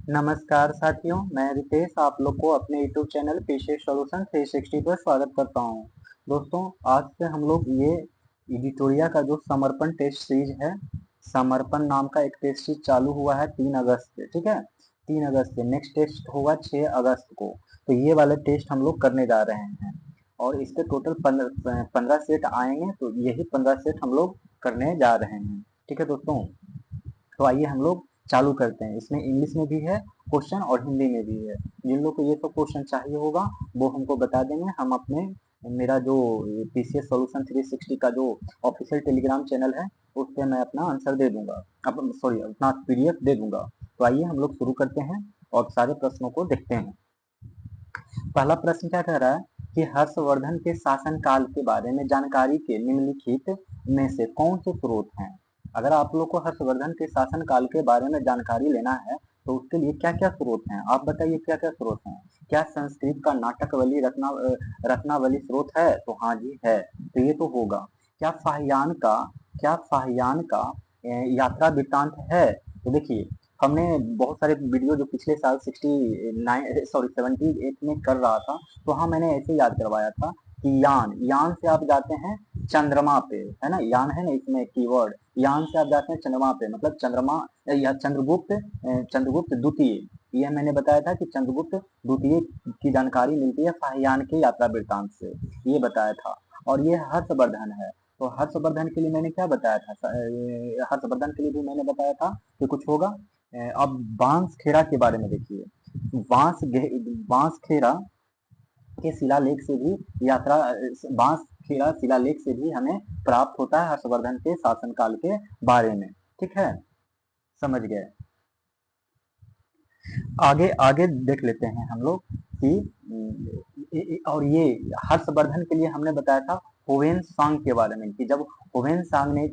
नमस्कार साथियों, मैं रितेश आप लोग को अपने यूट्यूब चैनल पीसी सॉल्यूशन 360 पर स्वागत करता हूं। दोस्तों, आज से हम लोग ये एडिटोरिया का जो समर्पण टेस्ट सीरीज है, समर्पण नाम का एक टेस्ट सीरीज चालू हुआ है 3 अगस्त से। ठीक है, 3 अगस्त से नेक्स्ट टेस्ट होगा 6 अगस्त को। तो ये वाले टेस्ट हम लोग करने जा रहे हैं और इसके टोटल 15 सेट आएंगे। तो यही 15 सेट हम लोग करने जा रहे हैं। ठीक है दोस्तों, तो आइए हम लोग चालू करते हैं। इसमें इंग्लिश में भी है क्वेश्चन और हिंदी में भी है। जिन लोग को ये सब क्वेश्चन चाहिए होगा वो हमको बता देंगे। हम अपने मेरा जो पीसीएस सॉल्यूशन 360 का जो ऑफिशियल टेलीग्राम चैनल है उस पर मैं अपना आंसर दे दूंगा, अपना पीडीएफ दे दूंगा। तो आइए हम लोग शुरू करते हैं और सारे प्रश्नों को देखते हैं। पहला प्रश्न क्या कह रहा है कि हर्षवर्धन के शासनकाल के बारे में जानकारी के निम्नलिखित में से कौन से स्रोत हैं। अगर आप लोग को हर्षवर्धन के शासनकाल के बारे में जानकारी लेना है तो उसके लिए क्या क्या स्रोत हैं, आप बताइए क्या क्या स्रोत हैं। क्या संस्कृत का नाटकवली रत्नावली स्रोत है? तो हाँ जी है, तो ये तो होगा। क्या फाहियान का यात्रा वृत्तांत है? तो देखिए, हमने बहुत सारे वीडियो जो पिछले साल 78 में कर रहा था, तो हाँ मैंने ऐसे याद करवाया था कि यान से आप जाते हैं चंद्रमा पे, है ना, यान है ना इसमें कीवर्ड। यान से आप जाते हैं चंद्रमा पे, मतलब चंद्रमा या चंद्रगुप्त द्वितीय। ये मैंने बताया था कि चंद्रगुप्त द्वितीय की जानकारी मिलती है फाहियान के यात्रा वृत्तांत से, ये बताया था। और ये हर्षवर्धन है, तो हर्षवर्धन के लिए मैंने क्या बताया था, हर्षवर्धन के लिए भी मैंने बताया था कि कुछ होगा। अब बांसखेड़ा के बारे में देखिए, बांसखेड़ा के शिलालेख से भी यात्रा बांसखेड़ा शिलालेख से भी हमें प्राप्त होता है हर्षवर्धन के शासनकाल के बारे में। ठीक है, समझ गए। आगे आगे देख लेते हैं हम लोग कि और ये हर्षवर्धन के लिए हमने बताया था हुवेन सांग के बारे में, कि जब हुवेन सांग ने,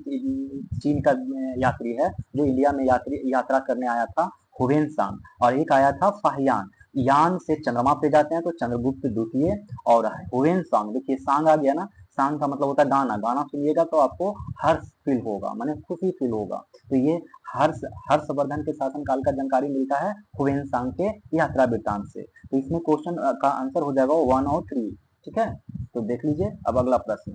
चीन का यात्री है जो इंडिया में यात्रा करने आया था, हुवेन सांग। और एक आया था फाहियान, यान से चंद्रमा पे जाते हैं तो चंद्रगुप्त द्वितीय। और हुवेन सांग, देखिए सांग आ गया ना, सांग का मतलब होता है गाना, गाना सुनिएगा तो आपको हर्ष फील होगा, माने खुशी फील होगा। तो ये हर्षवर्धन के शासनकाल का जानकारी मिलता है हुवेन सांग के यात्रा वृत्तांत से। तो इसमें क्वेश्चन का आंसर हो जाएगा 1 और 3। ठीक है, तो देख लीजिए। अब अगला प्रश्न,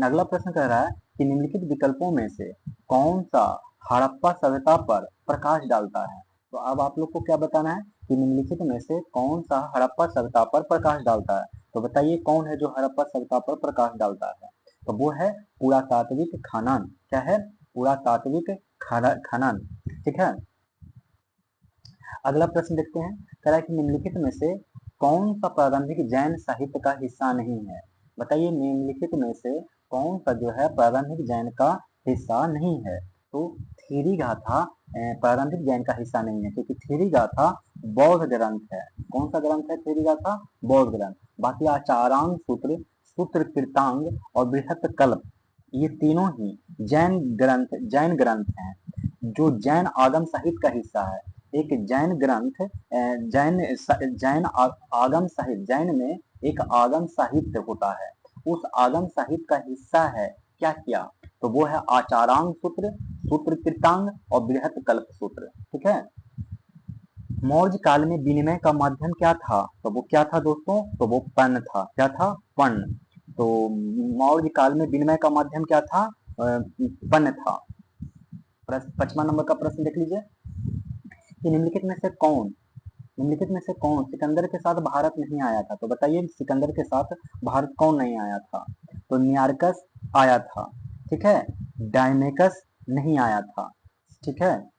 अगला प्रश्न कह रहा है कि निम्नलिखित विकल्पों में से कौन सा हड़प्पा सभ्यता पर प्रकाश डालता है। तो अब आप लोग को क्या बताना है कि निम्नलिखित में से कौन सा हड़प्पा सभ्यता पर प्रकाश डालता है। तो बताइए कौन है जो हड़प्पा सभ्यता पर प्रकाश डालता है। तो वो है पुरातात्विक खनन। क्या है? पुरातात्विक खनन। ठीक है, अगला प्रश्न देखते हैं। कह रहा है कि निम्नलिखित में से कौन सा प्रारंभिक जैन साहित्य का हिस्सा नहीं है। बताइए निम्नलिखित में से कौन सा जो है प्रारंभिक जैन का हिस्सा नहीं है। तो थेरी गाथा प्रारंभिक जैन का हिस्सा नहीं है, क्योंकि थेरी गाथा बौद्ध ग्रंथ है। कौन सा ग्रंथ है थेरी गाथा? बौद्ध ग्रंथ। बाकी आचारांग सूत्र, सूत्र कीर्तांग और बृहत कल्प, ये तीनों ही जैन ग्रंथ हैं, जो जैन आगम साहित्य का हिस्सा है। एक जैन ग्रंथ आगम साहित्य, जैन में एक आगम साहित्य होता है, उस आगम साहित्य का हिस्सा है क्या क्या? तो वो है आचारांग सूत्र, सूत्र कीर्तांग और बृहत कल्प सूत्र। ठीक है, मौर्य काल में विनिमय का माध्यम क्या था? तो वो क्या था दोस्तों? तो वो पन्न था। क्या था? पन्न। तो मौर्य काल में विनिमय का माध्यम क्या था? पन्न था। 5वां नंबर का प्रश्न देख लीजिए कि निम्नलिखित में से कौन सिकंदर के साथ भारत नहीं आया था। तो बताइए सिकंदर के साथ भारत कौन नहीं आया था। तो नियार्कस आया था। ठीक है, डायमेकस नहीं आया था। ठीक है,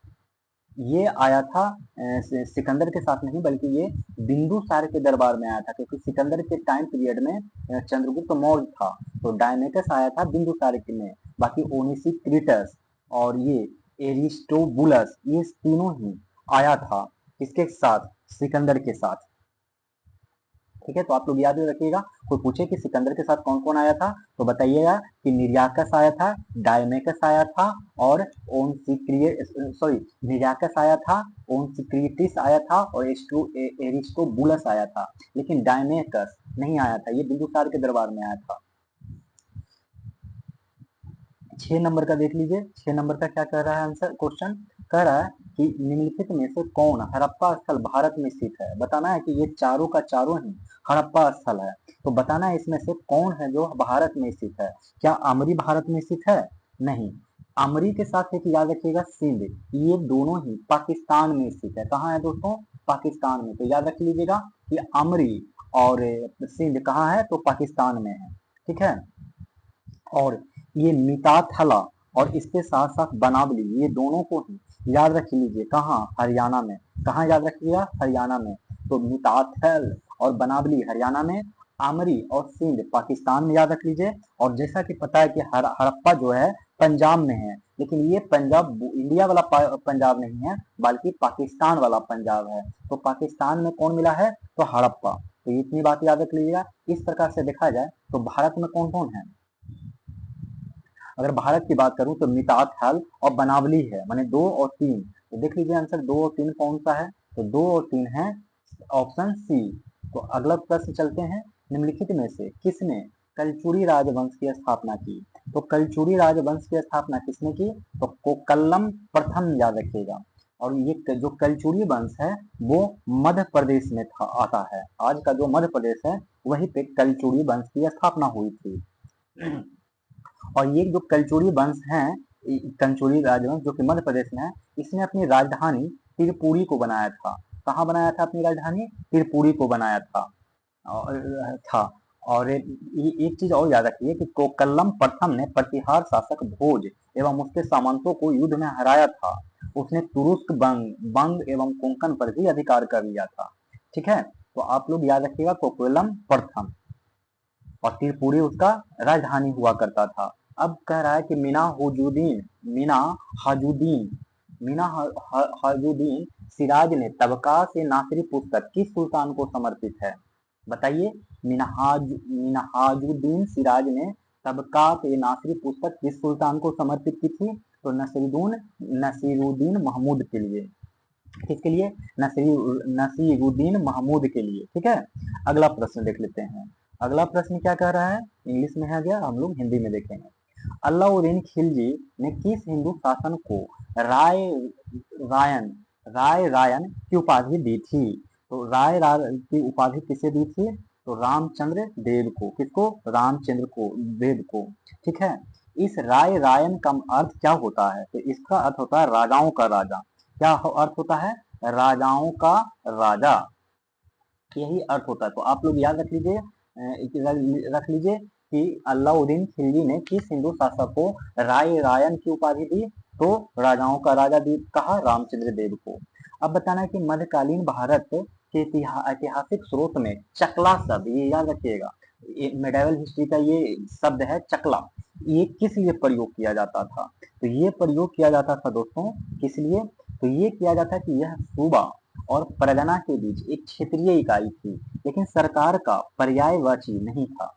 ये आया था सिकंदर के साथ नहीं, बल्कि ये बिंदुसार के दरबार में आया था, क्योंकि सिकंदर के टाइम पीरियड में चंद्रगुप्त मौर्य था, तो डायमेकस आया था बिंदुसार के में। बाकी ओनिसिक्रिटस और ये एरिस्टोबुलस, ये तीनों ही आया था किसके साथ? सिकंदर के साथ। ठीक है, तो आप लोग याद रखिएगा, कोई पूछे कि सिकंदर के साथ कौन कौन आया था तो बताइएगा कि निर्याकस आया था, डायमेकस आया था और निर्याकस आया था, ओनसिक्रिटिस आया था और एरिस्टोबुलस आया था, लेकिन डायमेकस नहीं आया था, ये बिंदुसार के दरबार में आया था। 6 नंबर का देख लीजिए, 6 नंबर का क्या कह रहा है आंसर, क्वेश्चन कह रहा है कि निम्नलिखित में से कौन हड़प्पा स्थल भारत में स्थित है। बताना है कि ये चारों का चारों ही हड़प्पा स्थल है, तो बताना है इसमें से कौन है जो भारत में स्थित है। क्या अमरी भारत में स्थित है? नहीं, अमरी के साथ एक याद रखिएगा सिंध, ये दोनों ही पाकिस्तान में स्थित है। कहाँ है दोस्तों? पाकिस्तान में। तो याद रख लीजिएगा कि अमरी और सिंध कहाँ है? तो पाकिस्तान में है। ठीक है। और ये मिताथला और इसके साथ साथ बनावली, ये दोनों को ही याद रख लीजिए। कहाँ? हरियाणा में। कहाँ याद रखिएगा? हरियाणा में। तो मिताथल और बनावली हरियाणा में, आमरी और सिंध पाकिस्तान में, याद रख लीजिए। और जैसा कि पता है कि हड़प्पा जो है पंजाब में है, लेकिन ये पंजाब इंडिया वाला पंजाब नहीं है, बल्कि पाकिस्तान वाला पंजाब है। तो पाकिस्तान में कौन मिला है? तो हड़प्पा। तो इतनी बात याद रख लीजिएगा। इस प्रकार से देखा जाए तो भारत में कौन कौन है? अगर भारत की बात करूं तो मितात हल और बनावली है, माने 2 और 3। तो देख लीजिए आंसर 2 और 3 कौन सा है? तो 2 और 3 है ऑप्शन सी। तो अगला प्रश्न चलते हैं, निम्नलिखित में से किसने कलचुरी राजवंश की स्थापना की? तो कलचुरी राजवंश की स्थापना किसने की? तो कोकल्लम प्रथम, याद रखिएगा। और ये जो कलचुरी वंश है वो मध्य प्रदेश में था, आता है। आज का जो मध्य प्रदेश है वहीं पे कलचुरी वंश की स्थापना हुई थी। और ये जो कलचुरी वंश है, कलचुरी राजवंश जो कि मध्य प्रदेश में है, इसने अपनी राजधानी त्रिपुरी को बनाया था। कहाँ बनाया था अपनी राजधानी? त्रिपुरी को बनाया था। और एक चीज और याद रखिए कि कोकल्लम प्रथम ने प्रतिहार शासक भोज एवं उसके सामंतों को युद्ध में हराया था। उसने तुरुस्क, बंग एवं कोंकण पर भी अधिकार कर लिया था। ठीक है। तो आप लोग याद रखिएगा कोकल्लम प्रथम, और त्रिपुरी उसका राजधानी हुआ करता था। अब कह रहा है कि मीना हाजुद्दीन सिराज ने तबकात ए नासिरी पुस्तक किस सुल्तान को समर्पित है? बताइए। मिनहाजुद्दीन सिराज ने तबकात ए नासिरी पुस्तक किस सुल्तान को समर्पित की थी? तो नसीरुद्दीन महमूद के लिए। किसके लिए? नसीरुद्दीन महमूद के लिए। ठीक है। अगला प्रश्न देख लेते हैं। अगला प्रश्न क्या कह रहा है? इंग्लिश में है गया, हम लोग हिंदी में देखेंगे। अलाउद्दीन खिलजी ने किस हिंदू शासक को राय रायन राय रायन की उपाधि दी थी? तो की उपाधि किसे दी थी? तो रामचंद्र देव को। किसको? रामचंद्र को देव को। ठीक है। इस राय रायन का अर्थ क्या होता है? तो इसका अर्थ होता है राजाओं का राजा। क्या अर्थ होता है? राजाओं का राजा, यही अर्थ होता है। तो आप लोग याद रख लीजिए कि अलाउद्दीन खिलजी ने किस हिंदू शासक को राय रायन की उपाधि दी? तो राजाओं का राजा दी, कहा? रामचंद्र देव को। अब बताना है कि मध्यकालीन भारत के ऐतिहासिक स्रोत में चकला शब्द, ये याद रखिएगा, मेडावल हिस्ट्री का ये शब्द है चकला, ये किस लिए प्रयोग किया जाता था? तो ये प्रयोग किया जाता था दोस्तों, किस लिए? तो ये किया जाता है कि यह सूबा और परगना के बीच एक क्षेत्रीय इकाई थी, लेकिन सरकार का पर्यायवाची नहीं था।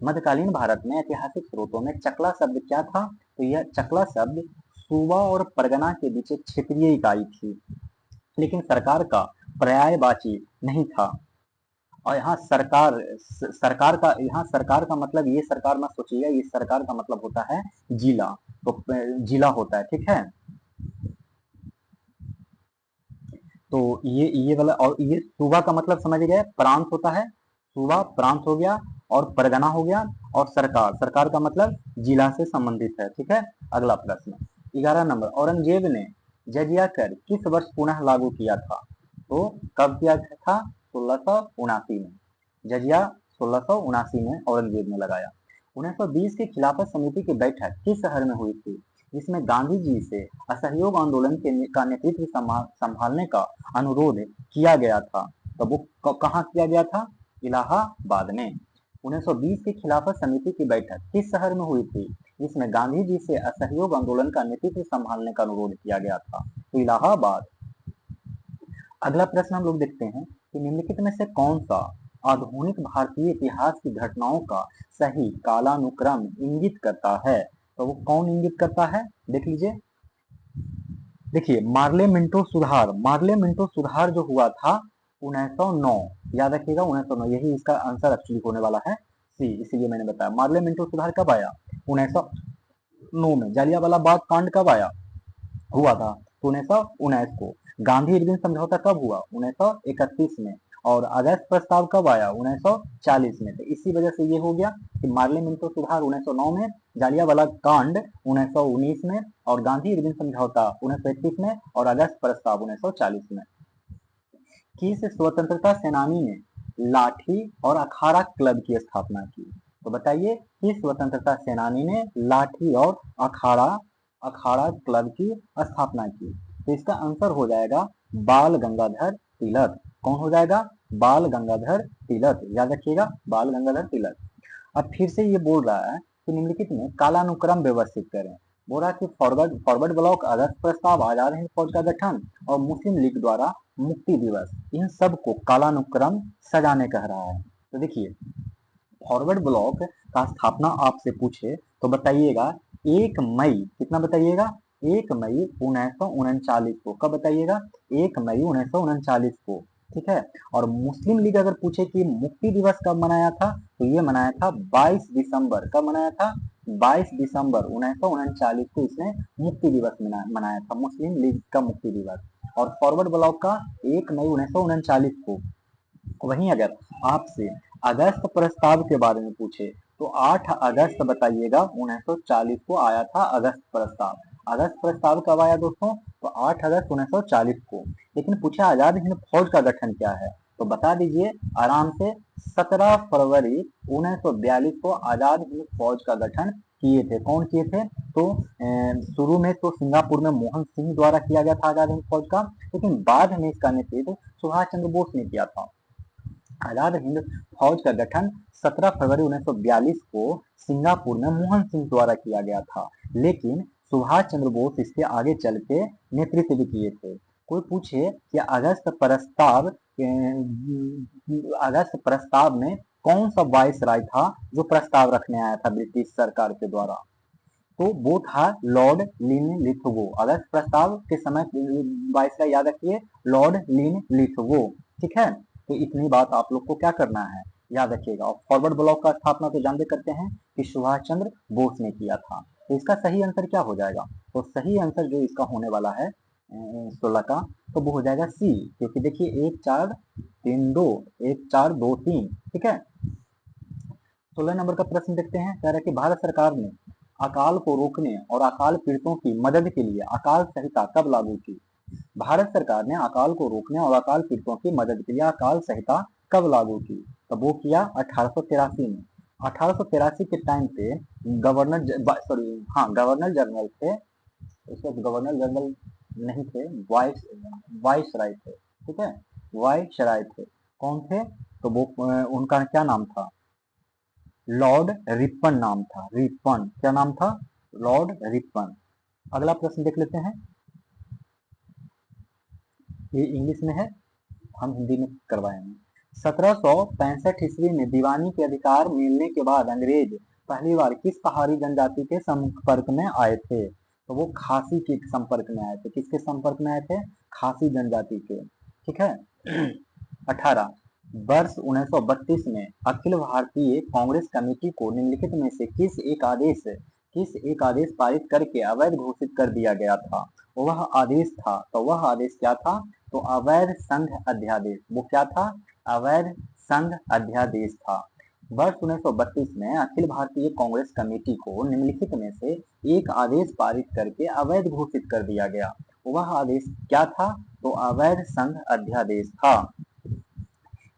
मध्यकालीन भारत में ऐतिहासिक स्रोतों में चकला शब्द क्या था? तो यह चकला शब्द सूबा और परगना के बीच एक क्षेत्रीय इकाई थी, लेकिन सरकार का पर्यायवाची नहीं था। और यहाँ सरकार का मतलब, ये सरकार मत सोचिएगा, ये सरकार का मतलब होता है जिला। तो जिला होता है। ठीक है। तो ये वाला, और ये सूबा का मतलब समझ गए, प्रांत होता है। सूबा प्रांत हो गया, और परगना हो गया, और सरकार का मतलब जिला से संबंधित है। ठीक है। अगला प्रश्न 11 नंबर, औरंगजेब ने जजिया कर किस वर्ष पुनः लागू किया था? तो कब किया था? 1679 में। जजिया 1679 में औरंगजेब ने लगाया। 1920 की खिलाफत समिति की बैठक किस शहर में हुई थी, जिसमें गांधी जी से असहयोग आंदोलन का नेतृत्व संभालने का अनुरोध किया गया था? तो वो कहाँ किया गया था? इलाहाबाद में। 1920 की खिलाफत समिति की बैठक किस शहर में हुई थी, जिसमें गांधी जी से असहयोग आंदोलन का नेतृत्व संभालने का अनुरोध किया गया था? तो इलाहाबाद। अगला प्रश्न हम लोग देखते हैं कि निम्नलिखित में से कौन सा आधुनिक भारतीय इतिहास की घटनाओं का सही कालानुक्रम इंगित करता है? तो वो कौन इंगित करता है? देख लीजिए। देखिए, मार्ले मिंटो सुधार जो हुआ था 1909, याद रखिएगा 1909, यही इसका आंसर एक्चुअली होने वाला है सी, इसीलिए मैंने बताया। मार्ले मिंटो सुधार कब आया? 1909 में। जालियांवाला बाग कांड कब आया? हुआ था? तो 1919 को। गांधी इरविन समझौता कब हुआ? 1931 में। और अगस्त प्रस्ताव कब आया? 1940 में। तो इसी वजह से ये हो गया कि मार्ले मिंटो सुधार 1909 में, जालियांवाला कांड 1919 में, और गांधी इरविन समझौता 1931 में, और अगस्त प्रस्ताव 1940 में। किस स्वतंत्रता सेनानी ने लाठी और अखाड़ा क्लब की स्थापना की? तो बताइए, किस स्वतंत्रता सेनानी ने लाठी और अखाड़ा अखाड़ा क्लब की स्थापना की? तो इसका आंसर हो जाएगा बाल गंगाधर तिलक। कौन हो जाएगा? बाल गंगाधर तिलक। याद रखिएगा, बाल गंगाधर तिलक। अब फिर से ये बोल रहा है कि निम्नलिखित में कालानुक्रम व्यवस्थित करें। बोल रहा है कि फॉरवर्ड ब्लॉक, अगस्त प्रस्ताव, आजाद हिंद फौज का गठन और मुस्लिम लीग द्वारा मुक्ति दिवस, इन सब को कालानुक्रम सजाने कह रहा है। तो देखिए, फॉरवर्ड ब्लॉक का स्थापना आपसे पूछे तो बताइएगा 1 मई, कितना बताइएगा? 1 मई 1939 को। कब बताइएगा? 1 मई 1939 को। ठीक है। और मुस्लिम लीग अगर पूछे कि मुक्ति दिवस कब मनाया था, तो ये मनाया था 22 दिसंबर। कब मनाया था? 22 दिसंबर 1939 को इसने मुक्ति दिवस मनाया था, मुस्लिम लीग का मुक्ति दिवस। और फॉरवर्ड ब्लॉक का 1 मई 1939 को। वहीं अगर आपसे अगस्त प्रस्ताव के बारे में पूछे तो 8 अगस्त बताइएगा 1940 को आया था अगस्त प्रस्ताव। अगस्त प्रस्ताव कब आया दोस्तों? तो 8 अगस्त 1940 को। लेकिन पूछा आजाद हिंद फौज का गठन क्या है, तो बता दीजिए आराम से, 17 फरवरी 1942 को आजाद हिंद फौज का गठन किए थे। कौन किए थे? तो शुरू में तो सिंगापुर में मोहन सिंह द्वारा किया गया था आजाद हिंद फौज का, लेकिन बाद में इसका नेतृत्व सुभाष चंद्र बोस ने किया था। आजाद हिंद फौज का गठन 17 फरवरी 1942 को सिंगापुर में मोहन सिंह द्वारा किया गया था, लेकिन सुभाष चंद्र बोस इसके आगे चल के नेतृत्व भी किए थे। कोई पूछे कि अगस्त प्रस्ताव में कौन सा वायसराय था जो प्रस्ताव रखने आया था ब्रिटिश सरकार के द्वारा, तो वो था लॉर्ड लिनलिथगो। अगस्त प्रस्ताव के समय वायसराय याद रखिए, लॉर्ड लिनलिथगो। ठीक है। तो इतनी बात आप लोग को क्या करना है, याद रखिएगा। और फॉरवर्ड ब्लॉक का स्थापना तो जानते करते हैं कि सुभाष चंद्र बोस ने किया था। तो इसका सही आंसर क्या हो जाएगा? तो सही आंसर जो इसका होने वाला है 16 का, तो वो हो जाएगा सी, क्योंकि देखिए 1 4 3 2, 1 4 2 3। ठीक है। 16 नंबर का प्रश्न देखते हैं। कह रहा है कि भारत सरकार ने अकाल को रोकने और अकाल पीड़ितों की मदद के लिए अकाल संहिता कब लागू की? भारत सरकार ने अकाल को रोकने और अकाल पीड़ितों की मदद के लिए अकाल संहिता कब लागू की? तो वो किया 1883 में। 1883 के टाइम पे गवर्नर जनरल थे। उस वक्त गवर्नर जनरल नहीं थे, वाइसराय थे। ठीक है, वाइसराय थे। कौन थे? तो वो उनका क्या नाम था? लॉर्ड रिपन नाम था। रिपन, क्या नाम था? Lord Ripon. अगला प्रश्न देख लेते हैं। ये इंग्लिश में है, हम हिंदी में करवाएंगे। 1765 ईस्वी में दीवानी के अधिकार मिलने के बाद अंग्रेज पहली बार किस पहाड़ी जनजाति के संपर्क में आए थे? तो वो खासी के संपर्क में आए थे। किसके संपर्क में आए थे? खासी जनजाति के। ठीक है। 18 वर्ष 1932 में अखिल भारतीय कांग्रेस कमेटी को निम्नलिखित में से किस एक आदेश पारित करके अवैध घोषित कर दिया गया था? वह आदेश था, तो वह आदेश क्या था? तो अवैध संघ अध्यादेश। वो क्या था? अवैध संघ अध्यादेश था। वर्ष 1932 में अखिल भारतीय कांग्रेस कमेटी को निम्नलिखित में से एक आदेश पारित करके अवैध घोषित कर दिया गया। वह आदेश क्या था? तो अवैध संघ अध्यादेश था।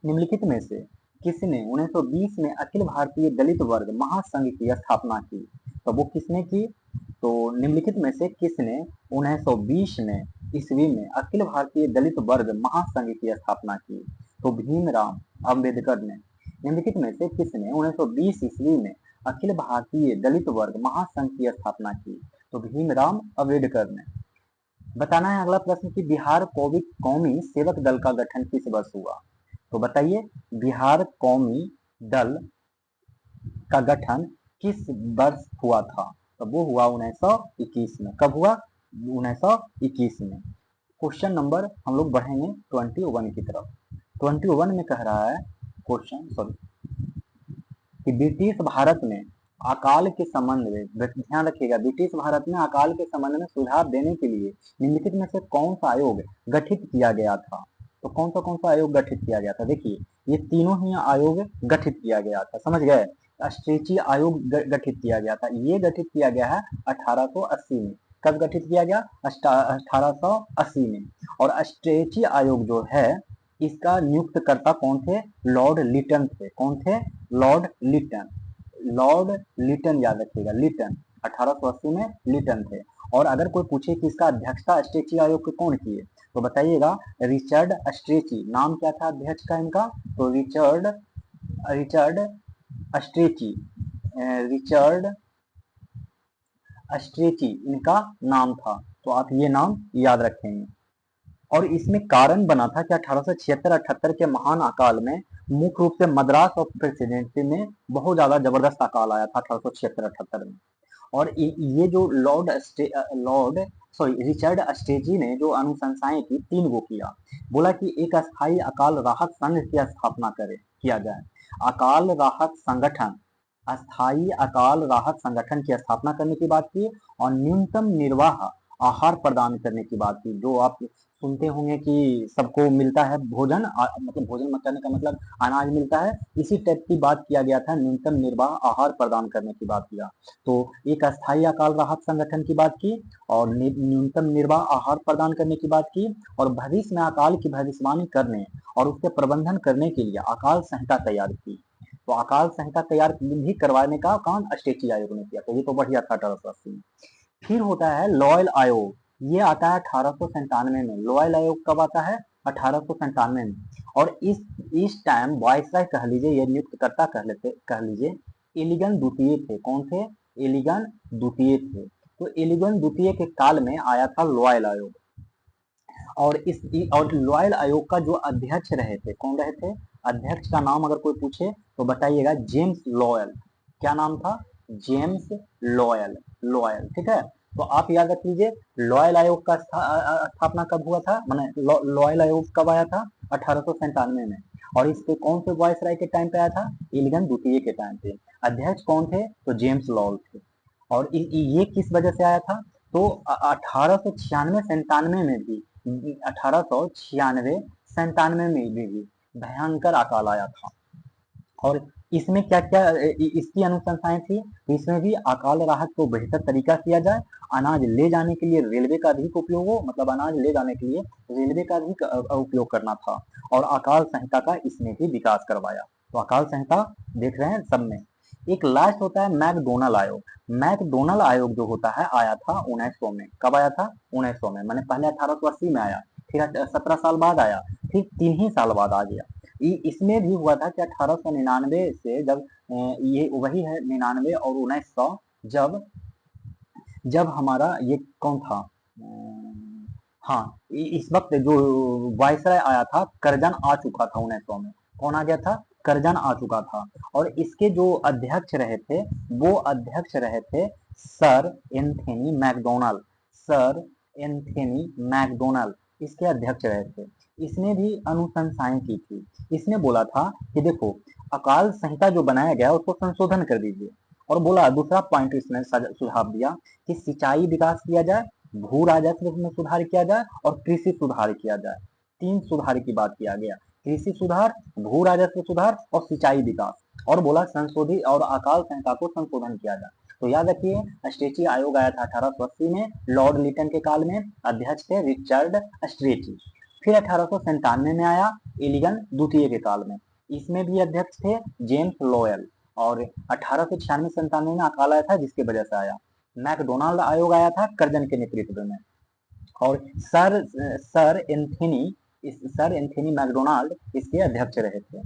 निम्नलिखित में से किसने 1920 में अखिल भारतीय दलित वर्ग महासंघ की स्थापना की? तो वो किसने की? तो निम्नलिखित में से किसने 1920 में ईस्वी में अखिल भारतीय दलित वर्ग महासंघ की स्थापना की? तो भीमराव अंबेडकर ने। निम्नलिखित में से किसने 1920 ईस्वी में अखिल भारतीय दलित वर्ग महासंघ की स्थापना की? तो भीमराव अंबेडकर ने। बताना है अगला प्रश्न कि बिहार कौमी सेवक दल का गठन किस वर्ष हुआ? तो बताइए, बिहार कौमी दल का गठन किस वर्ष हुआ था? तो वो हुआ 1921 में। कब हुआ? 1921 में। क्वेश्चन नंबर हम लोग बढ़ेंगे 21 की तरफ। 21 में कह रहा है क्वेश्चन कि ब्रिटिश भारत में अकाल के संबंध में, ध्यान रखिएगा, ब्रिटिश भारत में अकाल के संबंध में सुझाव देने के लिए निम्नलिखित में से कौन सा आयोग गठित किया गया था? तो कौन सा आयोग गठित किया गया था? देखिए, ये तीनों ही आयोग गठित किया गया था, समझ गए। अस्ट्रेची आयोग गठित किया गया था, ये गठित किया गया है 1880 में। कब गठित किया गया? 1880 में। और अस्ट्रेची आयोग जो है, इसका नियुक्तकर्ता कौन थे? लॉर्ड लिटन थे। कौन थे? लॉर्ड लिटन। लॉर्ड लिटन याद रखिएगा, लिटन। 1880 में लिटन थे। और अगर कोई पूछे कि इसका अध्यक्षता अस्ट्रेची आयोग के कौन किए, तो बताइएगा रिचर्ड अस्ट्रेची। नाम क्या था अध्यक्ष का इनका? तो रिचर्ड रिचर्ड अस्ट्रेची, रिचर्ड अस्ट्रेची इनका नाम था। तो आप ये नाम याद रखेंगे। और इसमें कारण बना था कि 1876-78 के महान अकाल में मुख्य रूप से मद्रास और प्रेसिडेंसी में बहुत ज्यादा जबरदस्त अकाल आया था 1876-78 में। और ये जो लॉर्ड सॉरी रिचर्ड अस्ट्रेची ने जो अनुशंसाएं की, 3 गो किया। बोला कि एक अस्थायी अकाल राहत संघ की स्थापना किया जाए। अकाल राहत संगठन, अस्थायी अकाल राहत संगठन की स्थापना करने की बात की। और न्यूनतम निर्वाह आहार प्रदान करने की बात की। जो आप सुनते होंगे कि सबको मिलता है भोजन, मतलब भोजन मत करने का मतलब अनाज मिलता है, इसी टाइप की बात किया गया था। न्यूनतम निर्वाह आहार प्रदान करने की बात किया। तो एक अस्थायी अकाल राहत संगठन की बात की, और न्यूनतम निर्वाह आहार प्रदान करने की बात की, और भविष्य में अकाल की भविष्यवाणी करने और उसके प्रबंधन करने के लिए अकाल संहिता तैयार की। तो अकाल संहिता तैयार भी करवाने का काम अस्ट्रेची आयोग ने किया। तो ये तो बढ़िया था 1880 में। फिर होता है लॉयल आयोग, ये आता है 1897 में। लॉयल आयोग कब आता है? 1897 में। और इस टाइम वायसराय कह लीजिए, ये नियुक्तकर्ता कह लीजिए, एलिगन द्वितीय थे। कौन थे? एलिगन द्वितीय थे। तो एलिगन द्वितीय के काल में आया था लॉयल आयोग। और लॉयल आयोग का जो अध्यक्ष रहे थे, कौन रहे थे? अध्यक्ष का नाम अगर कोई पूछे तो बताइएगा जेम्स लॉयल। क्या नाम था? James loyal. लॉयल, ठीक है। तो आप याद रख लीजिए, लॉयल आयोग का स्थापना कब हुआ था, माने लॉयल आयोग कब आया था? 1897 में। और इसके कौन से वायसराय के टाइम पे आया था? एलिगन द्वितीय के टाइम पे। अध्यक्ष कौन थे? तो जेम्स लॉयल थे। और ये किस वजह से आया था? तो 1896-97 में भी, 1896-97 में भी भयंकर अकाल आया था। और इसमें क्या क्या इसकी अनुशंसाएं थी? इसमें भी अकाल राहत को बेहतर तरीका किया जाए, अनाज ले जाने के लिए रेलवे का अधिक उपयोग हो, मतलब अनाज ले जाने के लिए रेलवे का अधिक उपयोग करना था। और अकाल संहिता का इसने भी विकास करवाया। तो अकाल संहिता देख रहे हैं सब में। एक लास्ट होता है मैकडोनल आयोग। मैकडोनल आयोग जो होता है, आया था 1900 में। कब आया था? 1900 में। मैंने पहले 1880 में आया, फिर 17 साल बाद आया, फिर 3 ही साल बाद आ गया। इसमें भी हुआ था कि 1899 से जब ये वही है 99 और 1900, जब जब हमारा ये कौन था, हाँ, इस वक्त जो वायसराय आया था, करजन आ चुका था 1900 में। कौन आ गया था? करजन आ चुका था। और इसके जो अध्यक्ष रहे थे, वो अध्यक्ष रहे थे sir Anthony McDonnell. Sir Anthony McDonnell इसके अध्यक्ष रहे थे। इसने भी अनुशंसाएं की थी। इसने बोला था कि देखो, अकाल संहिता जो बनाया गया उसको संशोधन कर दीजिए। और बोला, दूसरा पॉइंट इसने सुझाव दिया कि सिंचाई विकास किया जाए, भू राजस्व में सुधार किया जाए, और कृषि सुधार किया जाए। 3 सुधार की बात किया गया, कृषि सुधार, भू राजस्व सुधार और सिंचाई विकास। और बोला संशोधित और अकाल संहिता को संशोधन किया जाए। तो याद रखिए, अस्ट्रेची आयोग आया था 1880 में, लॉर्ड लिटन के काल में। अध्यक्ष थे रिचर्ड अस्ट्रेची। फिर 1897 में आया एलिगन द्वितीय के काल में, इसमें भी अध्यक्ष थे जेम्स लॉयल। और 1896-97 में अकाल आया था, जिसकी वजह से आया। मैकडोनाल्ड आयोग आया था करजन के नेतृत्व में। और सर एंथनी मैकडोनाल्ड इसके अध्यक्ष रहे थे।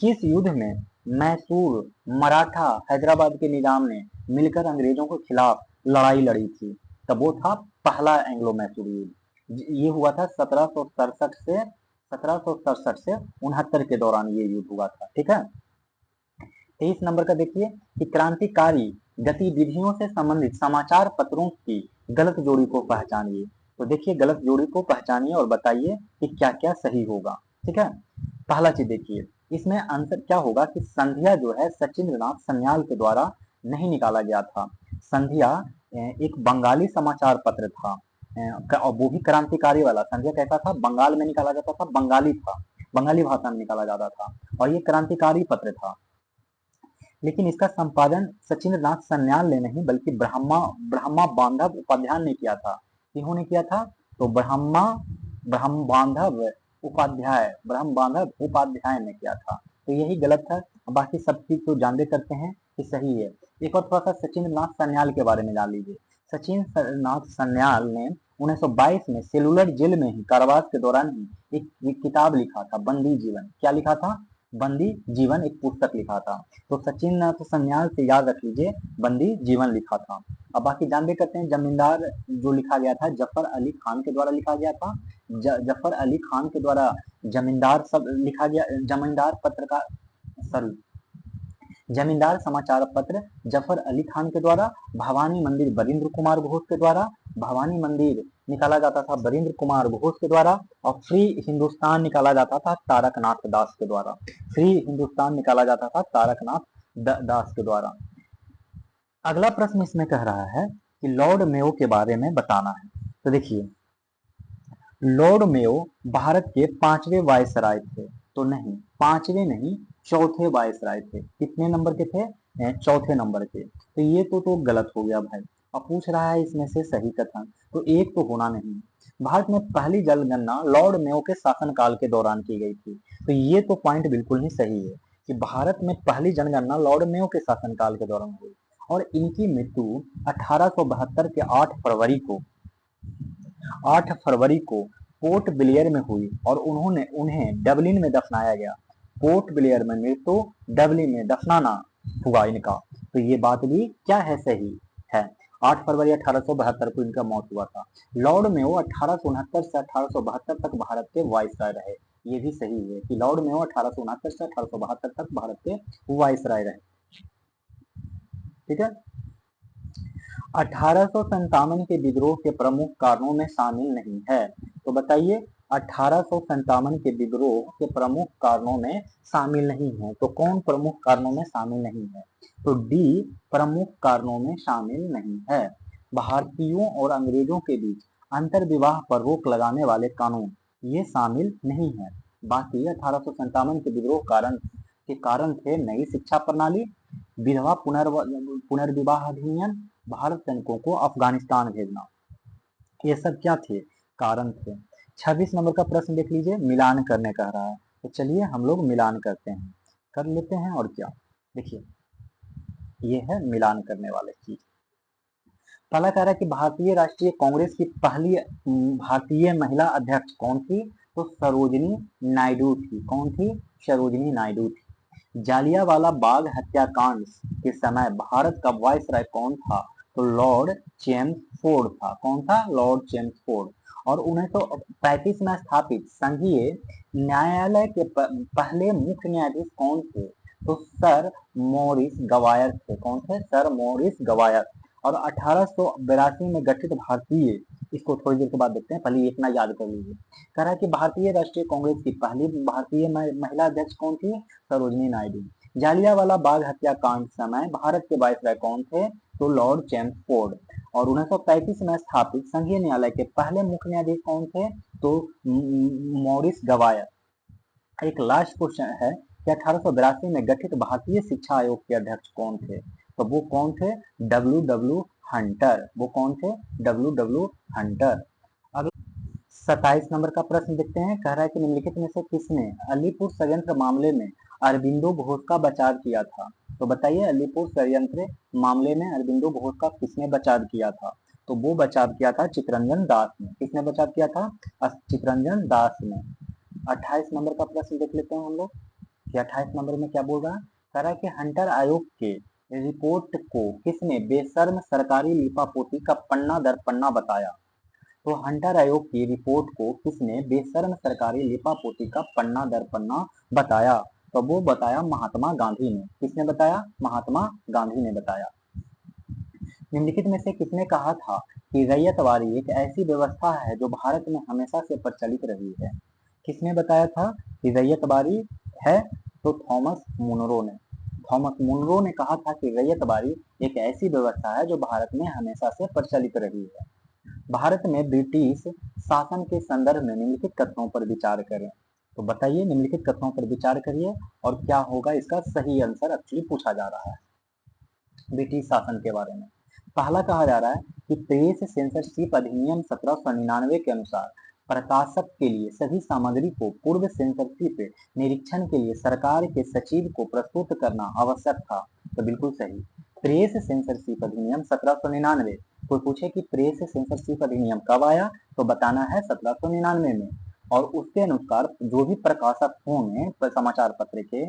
किस युद्ध में मैसूर, मराठा, हैदराबाद के निजाम ने मिलकर अंग्रेजों के खिलाफ लड़ाई लड़ी थी? तब वो था पहला एंग्लो मैसूर युद्ध। ये हुआ था 1767 से 69 के दौरान ये युद्ध हुआ था, ठीक है। 23 नंबर का देखिए कि क्रांतिकारी गतिविधियों से संबंधित समाचार पत्रों की गलत जोड़ी को पहचानिए। तो देखिए, गलत जोड़ी को पहचानिए और बताइए कि क्या क्या सही होगा, ठीक है। पहला चीज देखिए, इसमें आंसर क्या होगा कि संध्या जो है सचिंद्रनाथ सन्याल के द्वारा नहीं निकाला गया था। संध्या एक बंगाली समाचार पत्र था, और वो भी क्रांतिकारी वाला। संध्या कैसा था? बंगाल में निकाला जाता था, बंगाली था, बंगाली भाषा में निकाला जाता था, और ये क्रांतिकारी पत्र था। लेकिन इसका संपादन सचिंद्र नाथ सन्याल ने नहीं बल्कि ब्रह्मा ब्रह्मा बांधव उपाध्याय ने किया था। इन्होंने किया था, तो ब्रह्म बांधव उपाध्याय ने किया था। तो यही गलत था, बाकी सब चीज तो जानते करते हैं कि सही है। एक और थोड़ा सा सचिंद्र नाथ सन्याल के बारे में जान लीजिए। सचिंद्र नाथ सन्याल ने 1922 में सेलुलर जेल में ही कारावास के दौरान ही एक किताब लिखा था, बंदी जीवन। क्या लिखा था? बंदी जीवन, एक पुस्तक लिखा था। तो सचिन नाथ सन्याल से याद रख लीजिए, बंदी जीवन लिखा था। अब बाकी जानते करते हैं, जमींदार जो लिखा गया था जफर अली खान के द्वारा लिखा गया था। जफर अली खान के द्वारा जमींदार सब लिखा गया, जमींदार पत्रकार, सॉरी, जमींदार समाचार पत्र जफर अली खान के द्वारा। भवानी मंदिर बरिंद्र कुमार घोष के द्वारा, भवानी मंदिर निकाला जाता था बरिंद्र कुमार घोष के द्वारा। और फ्री हिंदुस्तान निकाला जाता था तारकनाथ दास के द्वारा। फ्री हिंदुस्तान निकाला जाता था तारकनाथ दास के द्वारा। अगला प्रश्न इसमें कह रहा है कि लॉर्ड मेयो के बारे में बताना है। तो देखिए, लॉर्ड मेयो भारत के 5वें वायसराय थे। तो नहीं, 5वें नहीं, 4थे वायसराय थे। कितने नंबर के थे? 4थे नंबर के। तो ये तो गलत हो गया भाई। अब पूछ रहा है इसमें से सही कथन, तो एक तो होना नहीं। भारत में पहली जनगणना लॉर्ड मेयो के शासनकाल के दौरान की गई थी। तो ये तो पॉइंट बिल्कुल ही सही है कि भारत में पहली जनगणना लॉर्ड मेयो के शासनकाल के दौरान हुई। और इनकी मृत्यु 1872 के 8 फरवरी को पोर्ट ब्लेयर में हुई, और उन्हें डबलिन में दफनाया गया। पोर्ट ब्लेयर में मृत्यु, डबलिन में दफनाना हुआ इनका। तो ये बात भी क्या है? सही है। 8 फरवरी 1872 को इनका मौत हुआ था। लॉर्ड मेयो 1869 से 1872 तक भारत के वाइसराय रहे। ये भी सही है कि लॉर्ड मेयो 1869 से 1872 तक भारत के वाइसराय रहे। ठीक है। 1857 के विद्रोह के प्रमुख कारणों में शामिल नहीं है। तो बताइए, 1857 के विद्रोह के प्रमुख कारणों में शामिल नहीं है, तो कौन प्रमुख कारणों में शामिल नहीं है? तो डी, प्रमुख कारणों में शामिल नहीं है। भारतीयों और अंग्रेजों के बीच अंतर विवाह पर रोक लगाने वाले कानून, ये शामिल नहीं है। बाकी 1857 के विद्रोह के कारण थे नई शिक्षा प्रणाली, विधवा पुनर्विवाह अधिनियम, भारत सैनिकों को अफगानिस्तान भेजना। ये सब क्या थे? कारण थे। 26 नंबर का प्रश्न देख लीजिए, मिलान करने कह रहा है। तो चलिए हम लोग मिलान करते हैं, कर लेते हैं। और क्या, देखिए, ये है मिलान करने वाले चीज। पहला कह रहा है कि भारतीय राष्ट्रीय कांग्रेस की पहली भारतीय महिला अध्यक्ष कौन थी? तो सरोजिनी नायडू थी। कौन थी? सरोजिनी नायडू थी। जालियांवाला बाग हत्याकांड के समय भारत का वायसराय कौन था? तो लॉर्ड चेम्सफोर्ड था। कौन था? Lord Chelmsford. और 1935 में स्थापित संघीय न्यायालय के पहले मुख्य न्यायाधीश कौन थे? तो सर मॉरिस गवायर थे। कौन थे? Sir Maurice Gwyer. और 1882 में गठित भारतीय, इसको थोड़ी देर के बाद देखते हैं, पहले इतना याद कर लीजिए। कह रहा है कि भारतीय राष्ट्रीय कांग्रेस की पहली भारतीय महिला अध्यक्ष कौन थी? सरोजिनी नायडू। जालियांवाला बाग हत्याकांड समय भारत के वायसराय कौन थे? तो लॉर्ड चेम्सफोर्ड। और 1935 में स्थापित संघीय न्यायालय के पहले मुख्य न्यायाधीश कौन थे? तो मॉरिस गवायर। एक लास्ट क्वेश्चन है कि 1882 में गठित भारतीय शिक्षा आयोग के अध्यक्ष कौन थे? तो वो कौन थे? W Hunter. वो कौन थे? W Hunter. 27 नंबर का प्रश्न देखते हैं। कह रहा है कि निम्नलिखित में से किसने अलीपुर षड्यंत्र मामले में अरबिंदो घोष का बचाव किया था? तो बताइए, अलीपुर षड्यंत्र मामले में अरबिंदो घोष का किसने बचाव किया था? तो वो बचाव किया था चितरंजन दास ने। किसने बचाव किया था? चितरंजन दास ने। 28 नंबर का प्रश्न देख लेते हैं हम लोग कि 28 नंबर में क्या बोल रहा है। कह रहा है कि हंटर आयोग के रिपोर्ट को किसने बेशर्म सरकारी लिपापोती का पन्ना दर पन्ना बताया? तो हंटर आयोग की रिपोर्ट को किसने बेशर्म सरकारी लिपापोती का पन्ना दर पन्ना बताया? तो वो बताया महात्मा गांधी ने। किसने बताया? महात्मा गांधी ने बताया। निम्नलिखित में से किसने कहा था कि रैयतवाड़ी एक ऐसी व्यवस्था है जो भारत में हमेशा से प्रचलित रही है? किसने बताया था कि रैयतवाड़ी है? तो थॉमस मुनरो ने। थॉमस मुनरो ने कहा था कि रैयतबारी एक ऐसी व्यवस्था है जो भारत में हमेशा से प्रचलित रही है। भारत में ब्रिटिश शासन के संदर्भ में निम्नलिखित कथनों पर विचार करें। तो बताइए, निम्नलिखित कथनों पर विचार करिए और क्या होगा इसका सही आंसर एक्चुअली पूछा जा रहा है ब्रिटिश शासन के बारे में। पहला कहा जा रहा है कि प्रेस सेंसरशिप अधिनियम 1799 के अनुसार प्रकाशक के लिए सभी सामग्री को पूर्व सेंसरशिप निरीक्षण के लिए सरकार के सचिव को प्रस्तुत करना आवश्यक था। तो बिल्कुल सही। प्रेस सेंसरशिप अधिनियम 1799। कोई पूछे कि प्रेस सेंसरशिप अधिनियम कब आया, तो बताना है 1799 में। और उसके अनुसार जो भी प्रकाशक होंगे समाचार पत्र के,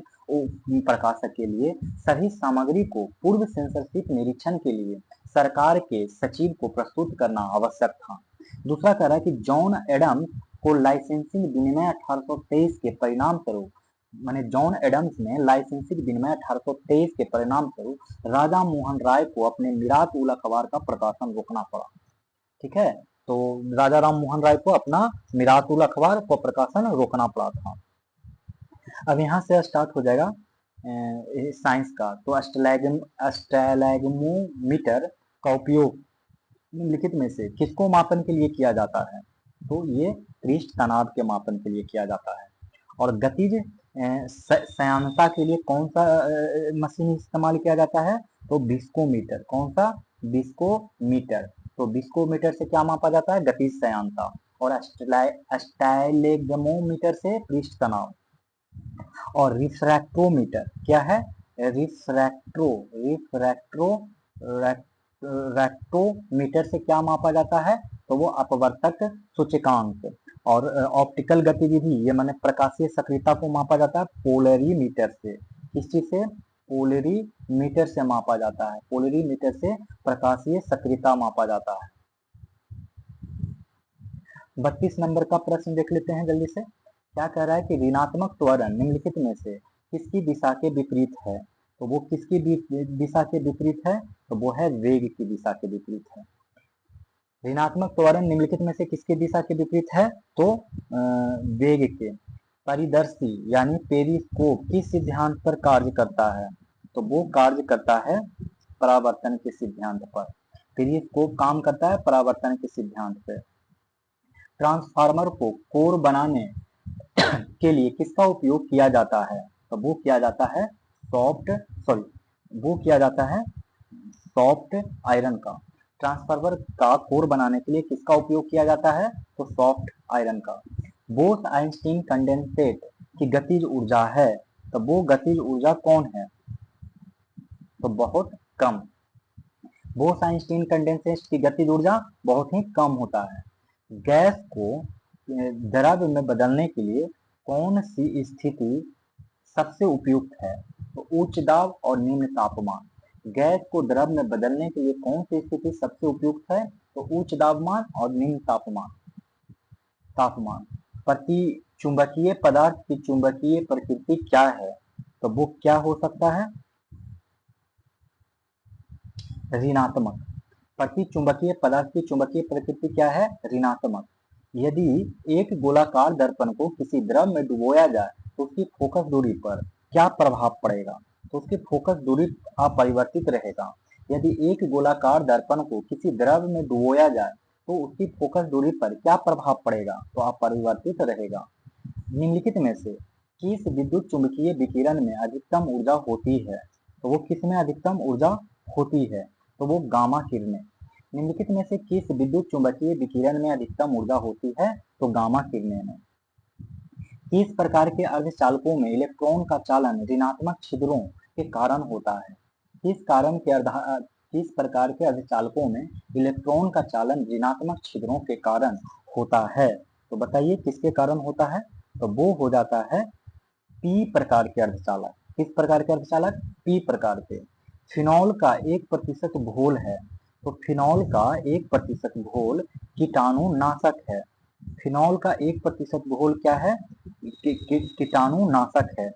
प्रकाशक के लिए सभी सामग्री को पूर्व सेंसरशिप निरीक्षण के लिए सरकार के सचिव को प्रस्तुत करना आवश्यक था। दूसरा कह रहा है कि जॉन एडम्स को लाइसेंसिंग विनिमय 1823 के परिणाम स्वरूप, माने जॉन एडम्स ने लाइसेंसिंग विनिमय 1823 के परिणाम स्वरूप राजा मोहन राय को अपने मिरात उल अखबार का प्रकाशन रोकना पड़ा। ठीक है, तो राजा राम मोहन राय को अपना मिरात उल अखबार को प्रकाशन रोकना पड़ा था। अब यहाँ से स्टार्ट हो जाएगा साइंस का। तो स्टैलेग्मोमीटर का उपयोग निम्नलिखित में से किसको मापन के लिए किया जाता है? तो ये पृष्ठ तनाव के मापन के लिए किया जाता है। और गतिज श्यानता के लिए कौन सा मशीन इस्तेमाल किया जाता है? तो विस्कोमीटर। कौन सा? विस्कोमीटर। तो विस्कोमीटर से क्या मापा जाता है? गतिज श्यानता। और स्टाइलेग्मोमीटर से पृष्ठ तनाव। और रिफ्रैक्टोमीटर क्या है? रिफ्रैक्टोमीटर से क्या मापा जाता है? तो वो अपवर्तक सूचकांक। और ऑप्टिकल गतिविधि, ये माने प्रकाशीय सक्रियता को मापा जाता है पोलरीमीटर से। किस चीज से? पोलरीमीटर से मापा जाता है। पोलरीमीटर से प्रकाशीय सक्रियता मापा जाता है। 32 नंबर का प्रश्न देख लेते हैं जल्दी से। क्या कह रहा है कि ऋणात्मक त्वरण निम्नलिखित में से किसकी दिशा के विपरीत है? तो वो किसकी दिशा के विपरीत है? तो वो है वेग की दिशा के विपरीत है। ऋणात्मक त्वरण निम्नलिखित में से किसकी दिशा के विपरीत है? तो वेग के। परिदर्शी यानी पेरिस्कोप किस सिद्धांत पर कार्य करता है? तो वो कार्य करता है परावर्तन के सिद्धांत पर। पेरिस्कोप काम करता है परावर्तन के सिद्धांत पर। ट्रांसफार्मर को कोर बनाने के लिए किसका उपयोग किया जाता है? तो वो किया जाता है सॉफ्ट आयरन का। ट्रांसफार्मर का कोर बनाने के लिए किसका उपयोग किया जाता है? तो सॉफ्ट आयरन का। बोस आइंस्टीन कंडेंसेट की गतिज ऊर्जा है, तो वो गतिज ऊर्जा कौन है? तो बहुत कम। बोस आइंस्टीन कंडेंसेट की गतिज ऊर्जा बहुत ही कम होता है। गैस को द्रव में बदलने के लिए कौन सी स्थिति सबसे उपयुक्त है? तो उच्च दाब और निम्न तापमान। गैस को द्रव में बदलने के लिए कौन सी स्थिति सबसे उपयुक्त है? तो उच्च दाबमान और निम्न तापमान। प्रति चुंबकीय पदार्थ की चुंबकीय प्रकृति क्या है? तो वो क्या हो सकता है? ऋणात्मक। प्रति चुंबकीय पदार्थ की चुंबकीय प्रकृति क्या है? ऋणात्मक। यदि एक गोलाकार दर्पण को किसी द्रव में डुबोया जाए तो उसकी फोकस दूरी पर क्या प्रभाव पड़ेगा? तो उसकी फोकस दूरी अपरिवर्तित रहेगा। यदि एक गोलाकार दर्पण को किसी द्रव में डुबोया जाए तो उसकी फोकस दूरी पर क्या प्रभाव पड़ेगा? तो अपरिवर्तित रहेगा। निम्नलिखित में से किस विद्युत चुंबकीय विकिरण में अधिकतम ऊर्जा होती है? तो वो किस में अधिकतम ऊर्जा होती है? तो वो गामा किरणें। निम्नलिखित में से किस विद्युत चुंबकीय विकिरण में अधिकतम ऊर्जा होती है? तो गामा किरणें में। किस प्रकार के अर्धचालकों में इलेक्ट्रॉन का चालन ऋणात्मक छिद्रों के कारण होता है? किस प्रकार के अर्धचालकों में इलेक्ट्रॉन का चालन ऋणात्मक छिद्रों के कारण होता है? तो बताइए किसके कारण होता है? तो वो हो जाता है पी प्रकार के अर्धचालक। किस प्रकार के अर्धचालक? पी प्रकार के। फिनॉल का 1% घोल है, तो फिनॉल का 1% घोल कीटाणुनाशक है। फिनॉल का 1% घोल क्या है? कीटाणुनाशक है।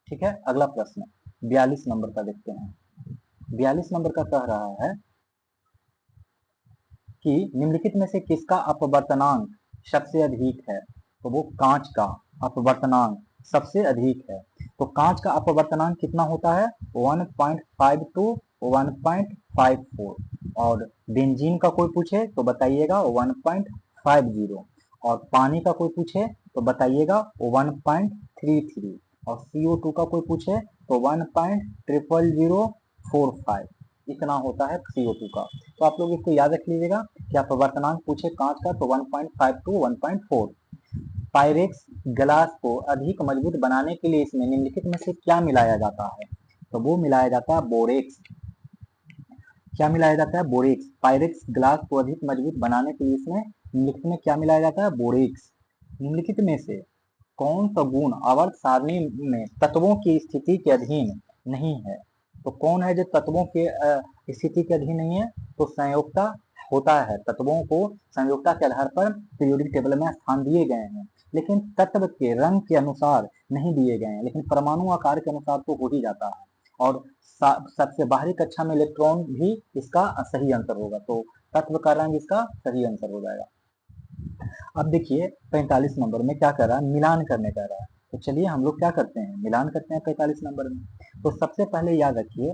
ठीक है, अगला प्रश्न 42 नंबर का देखते हैं। 42 नंबर का कह रहा है कि निम्नलिखित में से किसका अपवर्तनांक सबसे अधिक है? तो वो कांच का अपवर्तनांक सबसे अधिक है। तो कांच का अपवर्तनांक कितना होता है 1.5 to 1.54 और बेंजीन का कोई पूछे तो बताइएगा 1.50 और पानी का कोई पूछे तो बताइएगा 1.33 और CO2 का कोई पूछे तो 1.00045 इतना होता है CO2 का। तो आप लोग इसको याद रख लीजिएगा कि अपवर्तनांक पूछे कांच का तो 1.5 to 1.4। पायरेक्स ग्लास को अधिक मजबूत बनाने के लिए इसमें निम्नलिखित में से क्या मिलाया जाता है? तो वो मिलाया जाता है बोरेक्स। क्या मिलाया जाता है? बोरेक्स। पायरेक्स ग्लास को अधिक मजबूत बनाने के लिए इसमें निम्नलिखित में क्या मिलाया जाता है? बोरेक्स। निम्नलिखित में से कौन सा गुण आवर्त सारणी में तत्वों की स्थिति के अधीन नहीं है? तो कौन है जो तत्वों के स्थिति के अधीन नहीं है? तो संयोक्ता होता है। तत्वों को संयोक्ता के आधार पर पीरियोडिक टेबल में स्थान दिए गए हैं, लेकिन तत्व के रंग के अनुसार नहीं दिए गए हैं, लेकिन परमाणु आकार के अनुसार तो हो ही जाता है। और सबसे बाहरी कक्षा में इलेक्ट्रॉन भी इसका सही आंसर होगा, तो तत्व का रंग इसका सही आंसर हो जाएगा। अब देखिए 45 नंबर में क्या कर रहा है? मिलान करने कह रहा है। तो चलिए हम लोग क्या करते हैं, मिलान करते हैं 45 नंबर में। तो सबसे पहले याद रखिए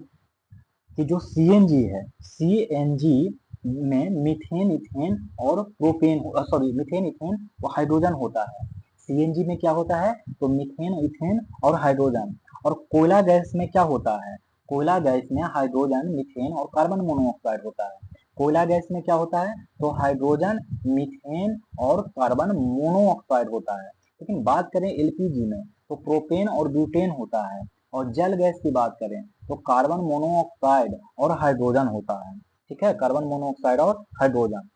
कि जो CNG है, CNG में मीथेन, इथेन और प्रोपेन, सॉरी मीथेन, इथेन और हाइड्रोजन होता है। CNG में क्या होता है? तो मीथेन, इथेन और हाइड्रोजन। और कोयला गैस में क्या होता है? कोयला गैस में हाइड्रोजन, मीथेन और कार्बन मोनोऑक्साइड होता है। कोयला गैस में क्या होता है? तो हाइड्रोजन, मीथेन और कार्बन मोनोऑक्साइड होता है। लेकिन बात करें LPG में तो प्रोपेन और ब्यूटेन होता है। और जल गैस की बात करें तो कार्बन मोनोऑक्साइड और हाइड्रोजन होता है। ठीक है, कार्बन मोनोऑक्साइड और हाइड्रोजन।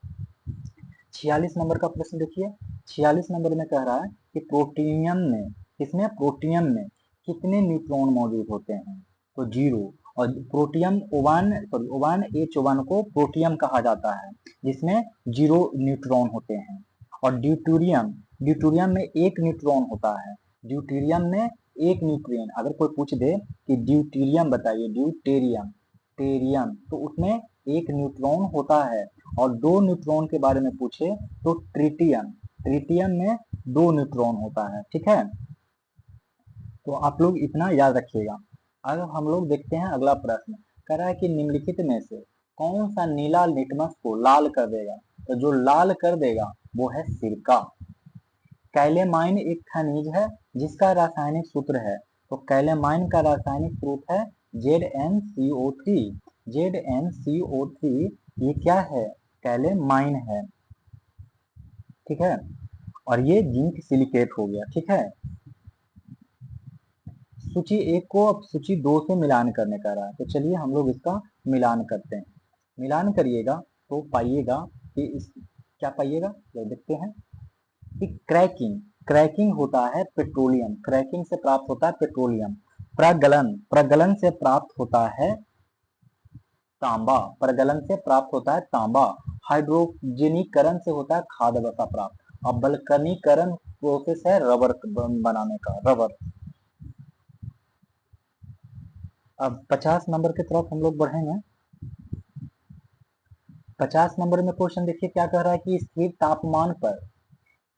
46 नंबर का प्रश्न देखिए। 46 नंबर में कह रहा है कि प्रोटियम में, किसमें? प्रोटियम में कितने न्यूट्रॉन मौजूद होते हैं? तो 0। और प्रोटियम OH1 को प्रोटियम कहा जाता है, जिसमें 0 न्यूट्रॉन होते हैं। और ड्यूटेरियम में 1 न्यूट्रॉन होता है। ड्यूटेरियम में 1 न्यूट्रॉन। अगर कोई पूछ दे कि ड्यूटेरियम बताइए, टेरियम, तो उसमें 1 न्यूट्रॉन होता है। और 2 न्यूट्रॉन के बारे में पूछे तो ट्रिटियम में 2 न्यूट्रॉन होता है। ठीक है, तो आप लोग इतना याद रखिएगा। अब हम लोग देखते हैं अगला प्रश्न। कह रहा है कि निम्नलिखित में से कौन सा नीला लिटमस को लाल कर देगा? तो जो लाल कर देगा वो है सिरका। कैलेमाइन एक खनिज है जिसका रासायनिक सूत्र है, तो कैलेमाइन का रासायनिक सूत्र है ZnCO3। ZnCO3 ये क्या है? कैलेमाइन है। ठीक है, और ये जिंक सिलिकेट हो गया। ठीक है, सूची 1 को अब सूची 2 से मिलान करने का रहा है, तो चलिए हम लोग इसका मिलान करते हैं। मिलान करिएगा तो पाइएगा कि क्या पाइएगा, तो देखते हैं कि क्रैकिंग होता है पेट्रोलियम। क्रैकिंग से प्राप्त होता है पेट्रोलियम। प्रगलन से प्राप्त होता है तांबा। प्रगलन से प्राप्त होता है तांबा। हाइड्रोजनीकरण से होता है खाद्य वसा प्राप्त। अब बल्कनीकरण प्रोसेस है रबर बनाने का, रबर। अब 50 नंबर की तरफ हम लोग बढ़ेंगे। 50 नंबर में क्वेश्चन देखिए क्या कह रहा है कि स्थिर तापमान पर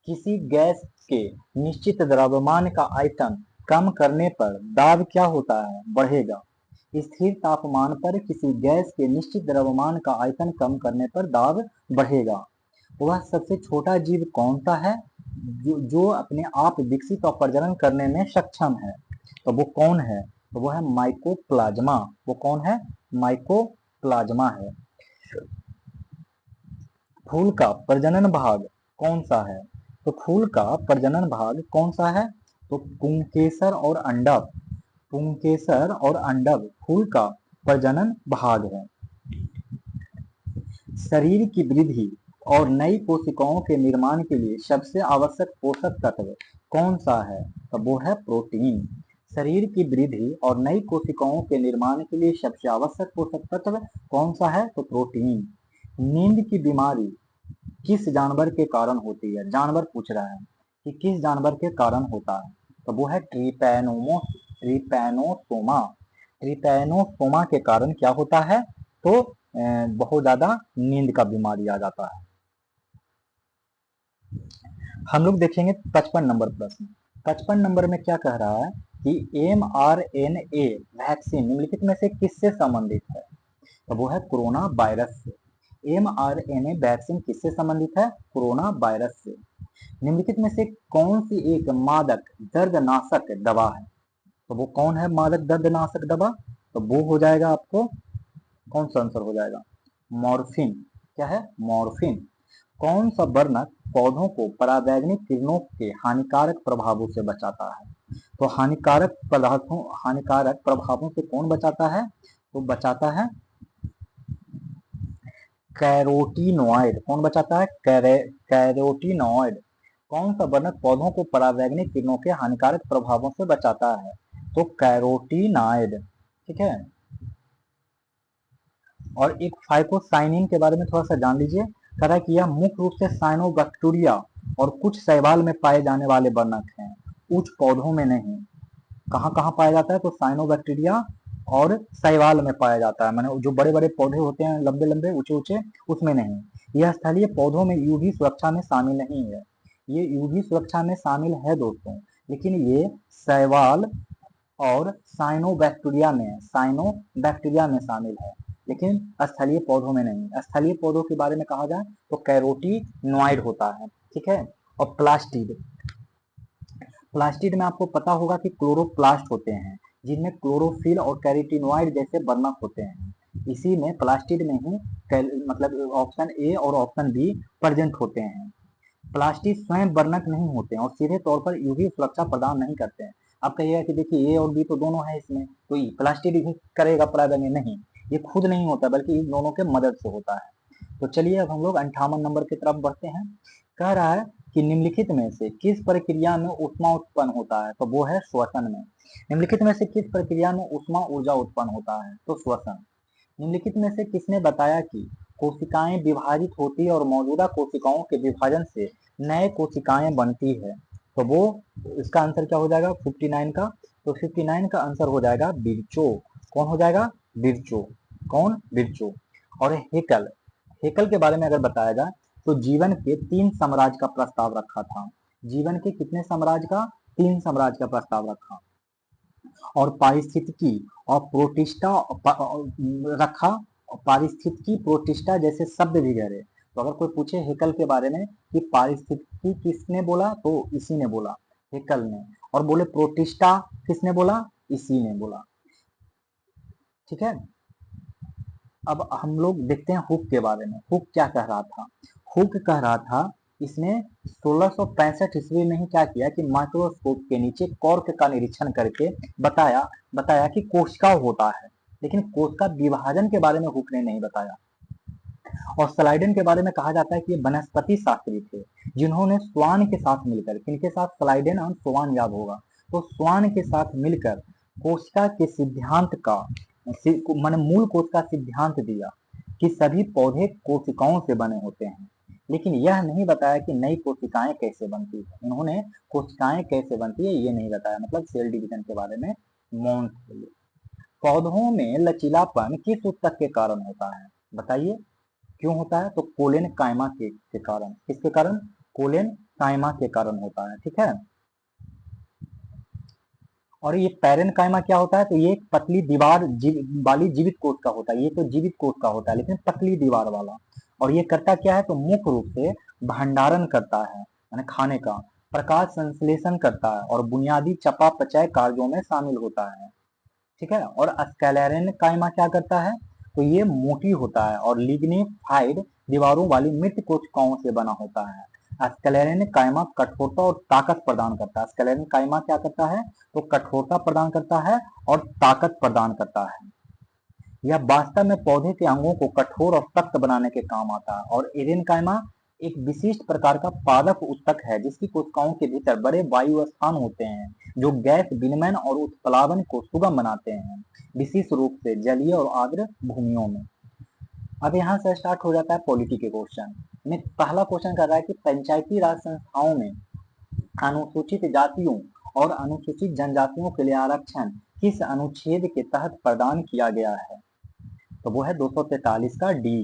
किसी गैस के निश्चित द्रव्यमान का आयतन कम करने पर दाब क्या होता है? बढ़ेगा। स्थिर तापमान पर किसी गैस के निश्चित द्रव्यमान का आयतन कम करने पर दाब बढ़ेगा। वह सबसे छोटा जीव कौन सा है जो अपने आप विकसित और प्रजनन करने में सक्षम है? तो वो कौन है? तो वो है माइकोप्लाज्मा। वो कौन है? माइकोप्लाज्मा है। फूल का प्रजनन भाग कौन सा है? तो फूल का प्रजनन भाग कौन सा है? तो पुंकेसर और अंडक। पुंकेसर और अंडक फूल का प्रजनन भाग है। शरीर की वृद्धि और नई कोशिकाओं के निर्माण के लिए सबसे आवश्यक पोषक तत्व कौन सा है? तो वो है प्रोटीन। शरीर की वृद्धि और नई कोशिकाओं के निर्माण के लिए सबसे आवश्यक पोषक तत्व कौन सा है? तो प्रोटीन। नींद की बीमारी किस जानवर के कारण होती है? जानवर पूछ रहा है कि किस जानवर के कारण होता है? तो वो है ट्रिपैनोसोमा। ट्रिपैनोसोमा के कारण क्या होता है? तो बहुत ज्यादा नींद का बीमारी आ जाता है। हम लोग देखेंगे 55 नंबर प्रश्न। 55 नंबर में क्या कह रहा है कि mRNA वैक्सीन निम्नलिखित में से किससे संबंधित है? तो वो है कोरोना वायरस से। mRNA वैक्सीन किससे संबंधित है? कोरोना वायरस से। निम्नलिखित में से कौन सी एक मादक दर्दनाशक दवा है? तो वो कौन है मादक दर्दनाशक दवा? तो वो हो जाएगा आपको, कौन सा आंसर हो जाएगा? मॉर्फिन। क्या है? मॉर्फिन। कौन सा वर्णक पौधों को पराबैंगनी किरणों के हानिकारक प्रभावों से बचाता है? तो हानिकारक प्रभावों से कौन बचाता है? तो बचाता है कैरोटीनॉइड। कौन बचाता है? कैरोटीनॉइड। कौन सा वर्णक पौधों को पराबैंगनी किरणों के हानिकारक प्रभावों से बचाता है? तो कैरोटीनॉइड। ठीक है। और एक फाइकोसाइनिन के बारे में थोड़ा सा जान लीजिए। कह रहा है कि यह मुख्य रूप से साइनोबैक्टीरिया और कुछ शैवाल में पाए जाने वाले वर्णक हैं, उच्च पौधों में नहीं। कहाँ कहाँ पाया जाता है? तो साइनोबैक्टीरिया और शैवाल में पाया जाता है, माने जो बड़े बड़े पौधे होते हैं, लंबे लंबे ऊंचे ऊंचे, उसमें नहीं। यह स्थलीय पौधों में यूवी सुरक्षा में शामिल नहीं है। ये यूवी सुरक्षा में शामिल है दोस्तों, लेकिन ये शैवाल और साइनोबैक्टीरिया में शामिल है, लेकिन स्थलीय पौधों में नहीं। स्थलीय पौधों के बारे में कहा जाए तो कैरोटीनॉइड होता है। ठीक है। और प्लास्टिड, प्लास्टिड में आपको पता होगा कि क्लोरोप्लास्ट होते हैं, जिनमें क्लोरोफिल और कैरोटीनॉइड जैसे वर्णक होते हैं। इसी में प्लास्टिड में ही मतलब ऑप्शन ए और ऑप्शन बी प्रेजेंट होते हैं। प्लास्टिड स्वयं वर्णक नहीं होते हैं और सीधे तौर पर यूवी सुरक्षा प्रदान नहीं करते हैं। आप कहिएगा कि देखिए ए और बी तो दोनों है इसमें, तो प्लास्टिड ही करेगा पराबैंगनी? नहीं, ये खुद नहीं होता, बल्कि इन दोनों के मदद से होता है। तो चलिए अब हम लोग 58 नंबर की तरफ बढ़ते हैं। कह रहा है कि निम्नलिखित में से किस प्रक्रिया में ऊष्मा उत्पन्न होता है? तो वो है श्वसन में। निम्नलिखित में से किस प्रक्रिया में ऊष्मा ऊर्जा उत्पन्न होता है? तो श्वसन। निम्नलिखित में से किसने बताया कि कोशिकाएं विभाजित होती है और मौजूदा कोशिकाओं के विभाजन से नए कोशिकाएं बनती है? तो वो, इसका आंसर क्या हो जाएगा 59 का? तो 59 का आंसर हो जाएगा बिरचो। कौन हो जाएगा? बिरचो। कौन? बिरचो। और हेकल, हेकल के बारे में अगर बताया जाए तो जीवन के 3 साम्राज्य का प्रस्ताव रखा था। जीवन के कितने साम्राज्य का? 3 साम्राज्य का प्रस्ताव रखा। और पारिस्थितिकी और प्रोटिस्टा रखा। पारिस्थितिकी, प्रोटिस्टा जैसे शब्द भी गहरे। तो अगर कोई पूछे हेकल के बारे में कि पारिस्थितिकी किसने बोला, तो इसी ने बोला, हेकल ने। और बोले प्रोटिस्टा किसने बोला? इसी ने बोला। ठीक है। अब हम लोग देखते हैं हुक के बारे में। हुक क्या कह रहा था? हुक कह रहा था, इसने 1665 ईस्वी में ही क्या किया कि माइक्रोस्कोप के नीचे कॉर्क का निरीक्षण करके बताया बताया कि कोशिका होता है, लेकिन कोशिका विभाजन के बारे में हुक ने नहीं बताया। और स्लाइडेन के बारे में कहा जाता है कि ये वनस्पति शास्त्री थे, जिन्होंने स्वान के साथ मिलकर, किनके साथ? स्लाइडेन और स्वान, याद होगा। तो स्वान के साथ मिलकर कोशिका के सिद्धांत का, माने मूल कोशिका सिद्धांत दिया कि सभी पौधे कोशिकाओं से बने होते हैं, लेकिन यह नहीं बताया कि नई कोशिकाएं कैसे बनती है। इन्होंने कोशिकाएं कैसे बनती है ये नहीं बताया, मतलब सेल डिवीजन के बारे में मौन थे। पौधों में लचीलापन किस ऊतक के कारण होता है? बताइए क्यों होता है? तो कोलेन कायमा के कारण। किसके कारण? कोलेन कायमा के कारण होता है। ठीक है। और ये पैरेन कायमा क्या होता है? तो ये एक पतली दीवार वाली जीवित कोश का होता है। ये तो जीवित कोश का होता है, लेकिन पतली दीवार वाला। और ये करता क्या है? तो मुख्य रूप से भंडारण करता है, यानी खाने का, प्रकाश संश्लेषण करता है और बुनियादी चयापचय कार्यों में शामिल होता है। ठीक है। और स्क्लेरेन कायमा क्या करता है? तो ये मोटी होता है और लिग्निफाइड दीवारों वाली मृत कोशिकाओं से बना होता है। स्क्लेरेन कायमा कठोरता और ताकत प्रदान करता है। स्क्लेरेन कायमा क्या करता है? तो कठोरता प्रदान करता है और ताकत प्रदान करता है। यह वास्तव में पौधे के अंगों को कठोर और सख्त बनाने के काम आता है। और एरेनकाइमा एक विशिष्ट प्रकार का पादप ऊतक है, जिसकी कोशिकाओं के भीतर बड़े वायु स्थान होते हैं, जो गैस विनिमय और उत्प्लावन को सुगम बनाते हैं, विशेष रूप से जलीय और आर्द्र भूमियों में। अब यहाँ से स्टार्ट हो जाता है पॉलिटी के क्वेश्चन में। पहला क्वेश्चन कर रहा है कि पंचायती राज संस्थाओं में अनुसूचित जातियों और अनुसूचित जनजातियों के लिए आरक्षण किस अनुच्छेद के तहत प्रदान किया गया है? तो वो है 243 का डी।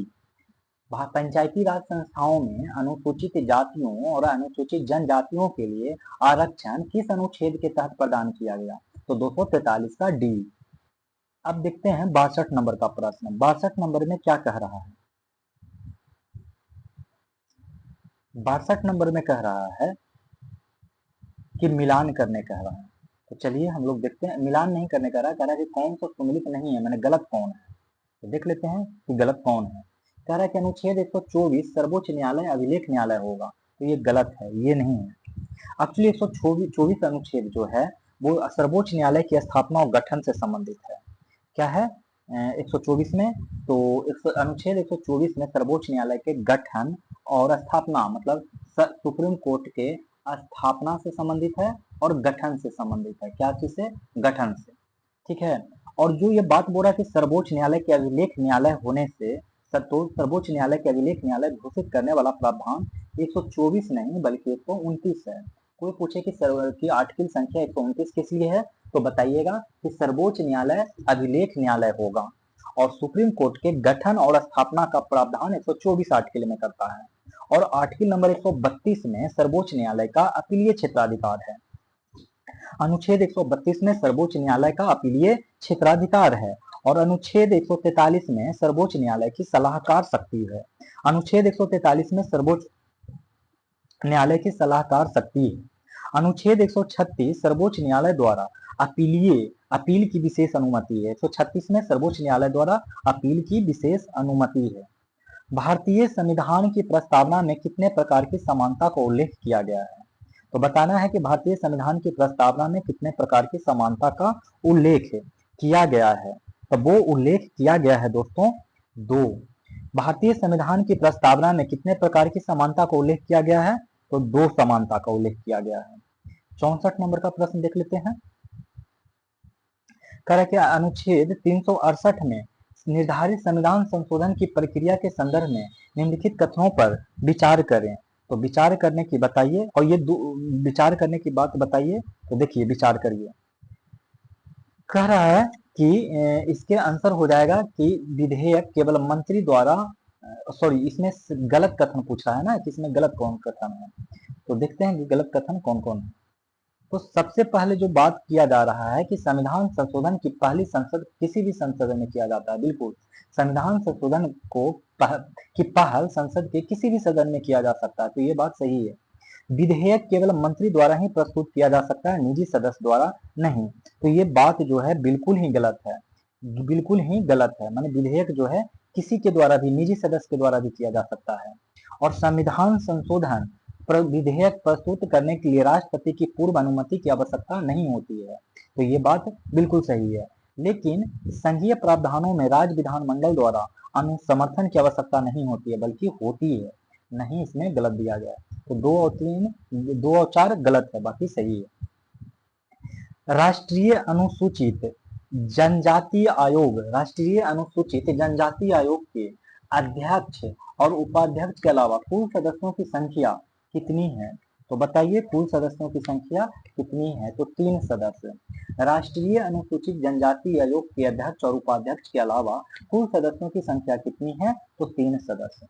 पंचायती राज संस्थाओं में अनुसूचित जातियों और अनुसूचित जनजातियों के लिए आरक्षण किस अनुच्छेद के तहत प्रदान किया गया? तो 243 का डी। अब देखते हैं 62 नंबर का प्रश्न। 62 नंबर में क्या कह रहा है? 62 नंबर में कह रहा है कि मिलान करने कह रहा है। तो चलिए हम लोग देखते हैं। मिलान नहीं करने कह रहा है, कह रहा है कि कौन सा सुमेलित नहीं है, मैंने गलत कौन है। तो देख लेते हैं कि गलत कौन है। कह रहा है कि अनुच्छेद 124 सर्वोच्च न्यायालय अभिलेख न्यायालय होगा। तो ये गलत है, ये नहीं है। एक्चुअली 124 अनुच्छेद जो है वो सर्वोच्च न्यायालय की स्थापना और गठन से संबंधित है। क्या है 124 में? तो अनुच्छेद 124 में सर्वोच्च न्यायालय के गठन और स्थापना, मतलब सुप्रीम कोर्ट के स्थापना से संबंधित है और गठन से संबंधित है। क्या चीज से? गठन से। ठीक है। और जो ये बात बोल रहा है कि सर्वोच्च न्यायालय के अभिलेख न्यायालय होने से, तो सर्वोच्च न्यायालय के अभिलेख न्यायालय घोषित करने वाला प्रावधान 124 नहीं बल्कि 129 है। कोई पूछे कि आर्टिकल संख्या 129 किस लिए है, तो बताइएगा कि सर्वोच्च न्यायालय अभिलेख न्यायालय होगा और सुप्रीम कोर्ट के गठन और स्थापना का प्रावधान 124 आर्टिकल में करता है। और आर्टिकल नंबर 132 में सर्वोच्च न्यायालय का अपीलीय क्षेत्राधिकार है। अनुच्छेद 132 में सर्वोच्च न्यायालय का अपीलीय क्षेत्राधिकार है और अनुच्छेद 143 में सर्वोच्च न्यायालय की सलाहकार शक्ति है। अनुच्छेद 143 में सर्वोच्च न्यायालय की सलाहकार शक्ति है। अनुच्छेद 136 सर्वोच्च न्यायालय द्वारा अपील की विशेष अनुमति है। 136 में सर्वोच्च न्यायालय द्वारा अपील की विशेष अनुमति है। भारतीय संविधान की प्रस्तावना में कितने प्रकार की समानता का उल्लेख किया गया है? तो बताना है कि भारतीय संविधान की प्रस्तावना में कितने प्रकार की समानता का उल्लेख किया गया है। तो वो उल्लेख किया गया है दोस्तों 2। भारतीय संविधान की प्रस्तावना में कितने प्रकार की समानता का उल्लेख किया गया है? तो 2 समानता का उल्लेख किया गया है। 64 नंबर का प्रश्न देख लेते हैं। कह रहा है कि अनुच्छेद 368 में निर्धारित संविधान संशोधन की प्रक्रिया के संदर्भ में निम्नलिखित कथनों पर विचार करें। तो विचार करने की बताइए, और ये विचार करने की बात बताइए। तो देखिए विचार करिए। कह रहा है कि इसके आंसर हो जाएगा कि विधेयक केवल मंत्री द्वारा, सॉरी इसमें गलत कथन पूछ रहा है ना कि इसमें गलत कौन कथन है। तो देखते हैं कि गलत कथन कौन कौन है। तो सबसे पहले जो बात किया जा रहा है कि संविधान संशोधन की पहली संसद किसी भी संसद में किया जाता है। बिल्कुल, संविधान संशोधन की पहल संसद के किसी भी सदन में किया जा सकता है। तो ये बात सही है। विधेयक केवल मंत्री द्वारा ही प्रस्तुत किया जा सकता है, निजी सदस्य द्वारा नहीं। तो ये बात जो है बिल्कुल ही गलत है, बिल्कुल ही गलत है। माने विधेयक जो है किसी के द्वारा भी, निजी सदस्य के द्वारा भी किया जा सकता है। और संविधान संशोधन विधेयक प्रस्तुत करने के लिए राष्ट्रपति की पूर्व अनुमति की आवश्यकता नहीं होती है। तो ये बात बिल्कुल सही है। लेकिन संघीय प्रावधानों में राज्य विधानमंडल द्वारा समर्थन की आवश्यकता नहीं होती है, बल्कि होती है। नहीं, इसमें गलत दिया गया है। तो 2 और 3, 2 और 4 गलत है, बाकी सही है। राष्ट्रीय अनुसूचित जनजातीय आयोग, राष्ट्रीय अनुसूचित जनजातीय आयोग के अध्यक्ष और उपाध्यक्ष के अलावा कुल सदस्यों की संख्या कितनी है? तो बताइए कुल सदस्यों की संख्या कितनी है? तो 3 सदस्य। राष्ट्रीय अनुसूचित जनजाति आयोग के अध्यक्ष और उपाध्यक्ष के अलावा कुल सदस्यों की संख्या कितनी है? तो 3 सदस्य।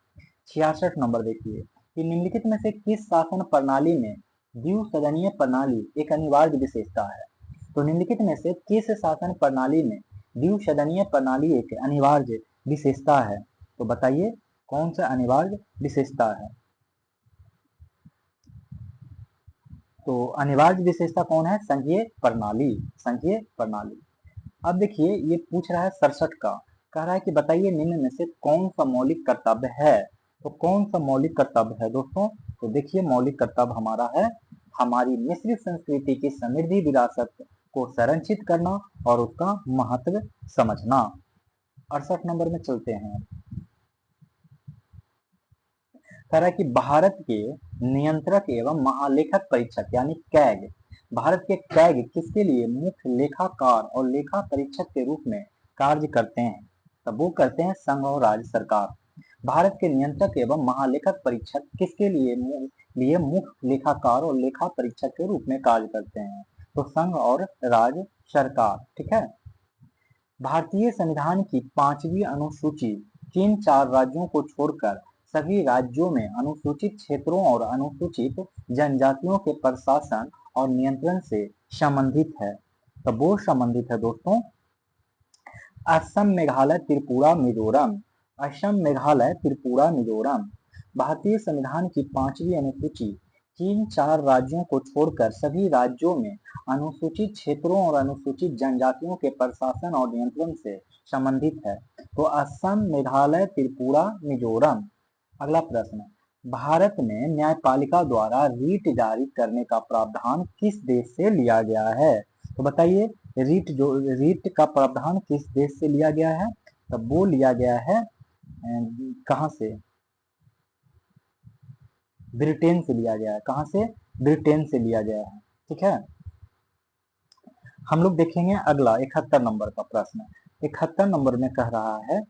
66 नंबर देखिए कि निम्नलिखित में से किस शासन प्रणाली में द्विसदनीय प्रणाली एक अनिवार्य विशेषता है? तो निम्नलिखित में से किस शासन प्रणाली में द्विसदनीय प्रणाली एक अनिवार्य विशेषता है? तो बताइए कौन सा अनिवार्य विशेषता है? तो अनिवार्य विशेषता कौन है? संघीय प्रणाली, संघीय प्रणाली। अब देखिए ये पूछ रहा है 67 का। कह रहा है कि बताइए निम्न में से कौन सा मौलिक कर्तव्य है? तो कौन सा मौलिक कर्तव्य है दोस्तों? तो देखिए मौलिक कर्तव्य हमारा है हमारी मिश्रित संस्कृति की समृद्धि विरासत को संरक्षित करना और उसका महत्व समझना। 68 नंबर में चलते हैं। कह रहा है कि भारत के नियंत्रक एवं महालेखक परीक्षक यानी कैग, भारत के कैग किसके लिए मुख्य लेखाकार और लेखा परीक्षक के रूप में कार्य करते हैं? तब वो करते हैं संघ और राज्य सरकार। भारत के नियंत्रक एवं महालेखक परीक्षक किसके लिए मुख्य लेखाकार और लेखा परीक्षक के रूप में कार्य करते हैं? तो संघ और राज्य सरकार। ठीक है। भारतीय संविधान की 5वीं अनुसूची किन 4 राज्यों को छोड़कर सभी राज्यों में अनुसूचित क्षेत्रों और अनुसूचित जनजातियों के प्रशासन और नियंत्रण से संबंधित है? तो वो संबंधित है दोस्तों असम, मेघालय, त्रिपुरा, मिजोरम। असम, मेघालय, त्रिपुरा, मिजोरम। भारतीय संविधान की 5वीं अनुसूची तीन चार राज्यों को छोड़कर सभी राज्यों में अनुसूचित क्षेत्रों और अनुसूचित जनजातियों के प्रशासन और नियंत्रण से संबंधित है। तो असम, मेघालय, त्रिपुरा, मिजोरम। अगला प्रश्न, भारत में न्यायपालिका द्वारा रीट जारी करने का प्रावधान किस देश से लिया गया है? तो बताइए, रीट का प्रावधान किस देश से लिया गया है? तब वो लिया गया है कहां से? ब्रिटेन से लिया गया है। कहां से? ब्रिटेन से लिया गया है। ठीक है, हम लोग देखेंगे अगला 71 नंबर का प्रश्न। 71 नंबर में कह रहा है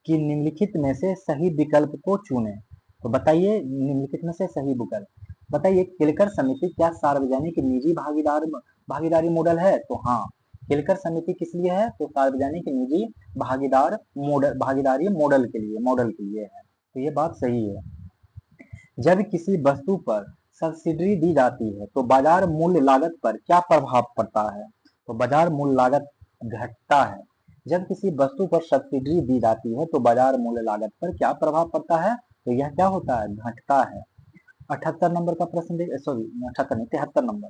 कि निम्नलिखित में से सही विकल्प को चुनें। तो बताइए निम्नलिखित में से सही विकल्प बताइए। केलकर समिति क्या सार्वजनिक निजी भागीदारी मॉडल है? तो हाँ, केलकर समिति किस लिए है? तो सार्वजनिक निजी भागीदारी मॉडल के लिए है। तो ये बात सही है। जब किसी वस्तु पर सब्सिडी दी जाती है तो बाजार मूल्य लागत पर क्या प्रभाव पड़ता है? तो बाजार मूल्य लागत घटता है। जब किसी वस्तु पर सब्सिडी दी जाती है तो बाजार मूल्य लागत पर क्या प्रभाव पड़ता है? तो यह क्या होता है? घटता है। 78 नंबर का प्रश्न सॉरी 78 नहीं 73 नंबर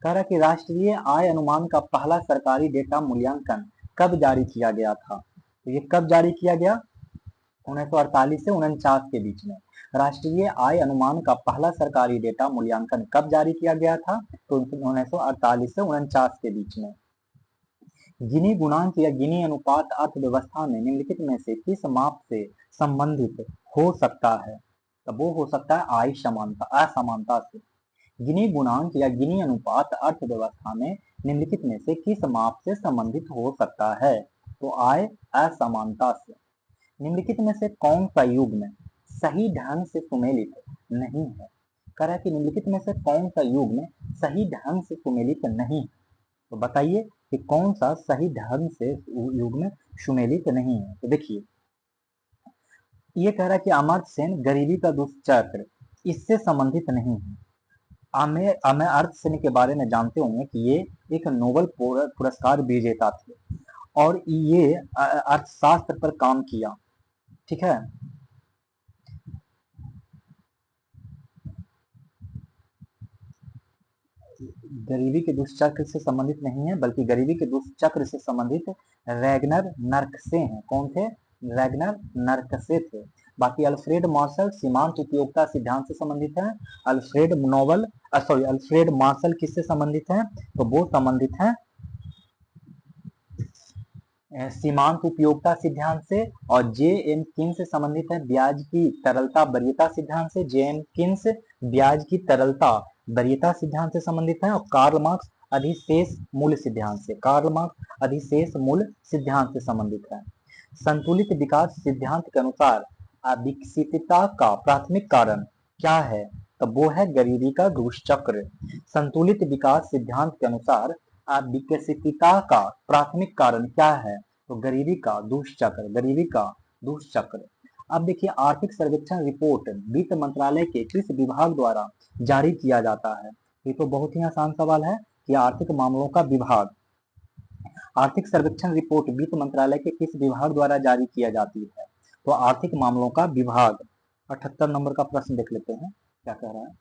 कह रहा है कि राष्ट्रीय आय अनुमान का पहला सरकारी डेटा मूल्यांकन कब जारी किया गया था? तो ये कब जारी किया गया? 1948 से 49 के बीच में। राष्ट्रीय आय अनुमान का पहला सरकारी डेटा मूल्यांकन कब जारी किया गया था? तो 1948 से 49 के बीच में। गिनी गुणांक या गिनी अनुपात अर्थव्यवस्था में निम्नलिखित में से किस माप से संबंधित हो सकता है? तब वो हो सकता है आय असमानता से। गिनी गुणांक या गिनी अनुपात अर्थव्यवस्था में निम्नलिखित में से किस माप से संबंधित हो सकता है? तो आय असमानता से। निम्नलिखित में से कौन सा युग्म सही ढंग से सुमेलित नहीं है? कह रहा है कि निम्नलिखित में से कौन सा युग्म सही ढंग से सुमेलित नहीं है? तो बताइए कि कौन सा सही ढंग से युग्म सुमेलित नहीं है? तो देखिए, ये कह रहा है कि अमर्त्य सेन गरीबी का दुष्चक्र इससे संबंधित नहीं है। अमर्त्य सेन के बारे में जानते होंगे कि ये एक नोबेल पुरस्कार विजेता थे और ये अर्थशास्त्र पर काम किया। ठीक है, गरीबी के दुष्चक्र से संबंधित नहीं है, बल्कि गरीबी के दुष्चक्र से संबंधित रैगनर नर्कसे हैं। कौन थे? रैगनर नर्कसे थे। बाकी अल्फ्रेड मार्शल सीमांत उपयोगिता सिद्धांत से संबंधित है। अल्फ्रेड मार्शल किससे संबंधित है? तो वो संबंधित है सीमांत उपयोगिता सिद्धांत से। और जे एन किन से संबंधित है ब्याज की तरलता वरीयता सिद्धांत से। जे एन किन्स ब्याज की तरलता वरीयता सिद्धांत से संबंधित है। और कार्ल मार्क्स अधिशेष मूल्य सिद्धांत से। कार्ल मार्क्स अधिशेष मूल्य सिद्धांत से संबंधित है। संतुलित विकास सिद्धांत के अनुसार अविकसितता का प्राथमिक कारण क्या है? तो वो है गरीबी का दुष्चक्र। संतुलित विकास सिद्धांत के अनुसार अविकसितता का प्राथमिक कारण क्या है? तो गरीबी का दुष्चक्र। अब देखिए, आर्थिक सर्वेक्षण रिपोर्ट वित्त मंत्रालय के किस विभाग द्वारा जारी किया जाता है? ये तो बहुत ही आसान सवाल है कि आर्थिक मामलों का विभाग। आर्थिक सर्वेक्षण रिपोर्ट वित्त मंत्रालय के किस विभाग द्वारा जारी किया जाती है? तो आर्थिक मामलों का विभाग। 78 नंबर का प्रश्न देख लेते हैं क्या कह रहा है।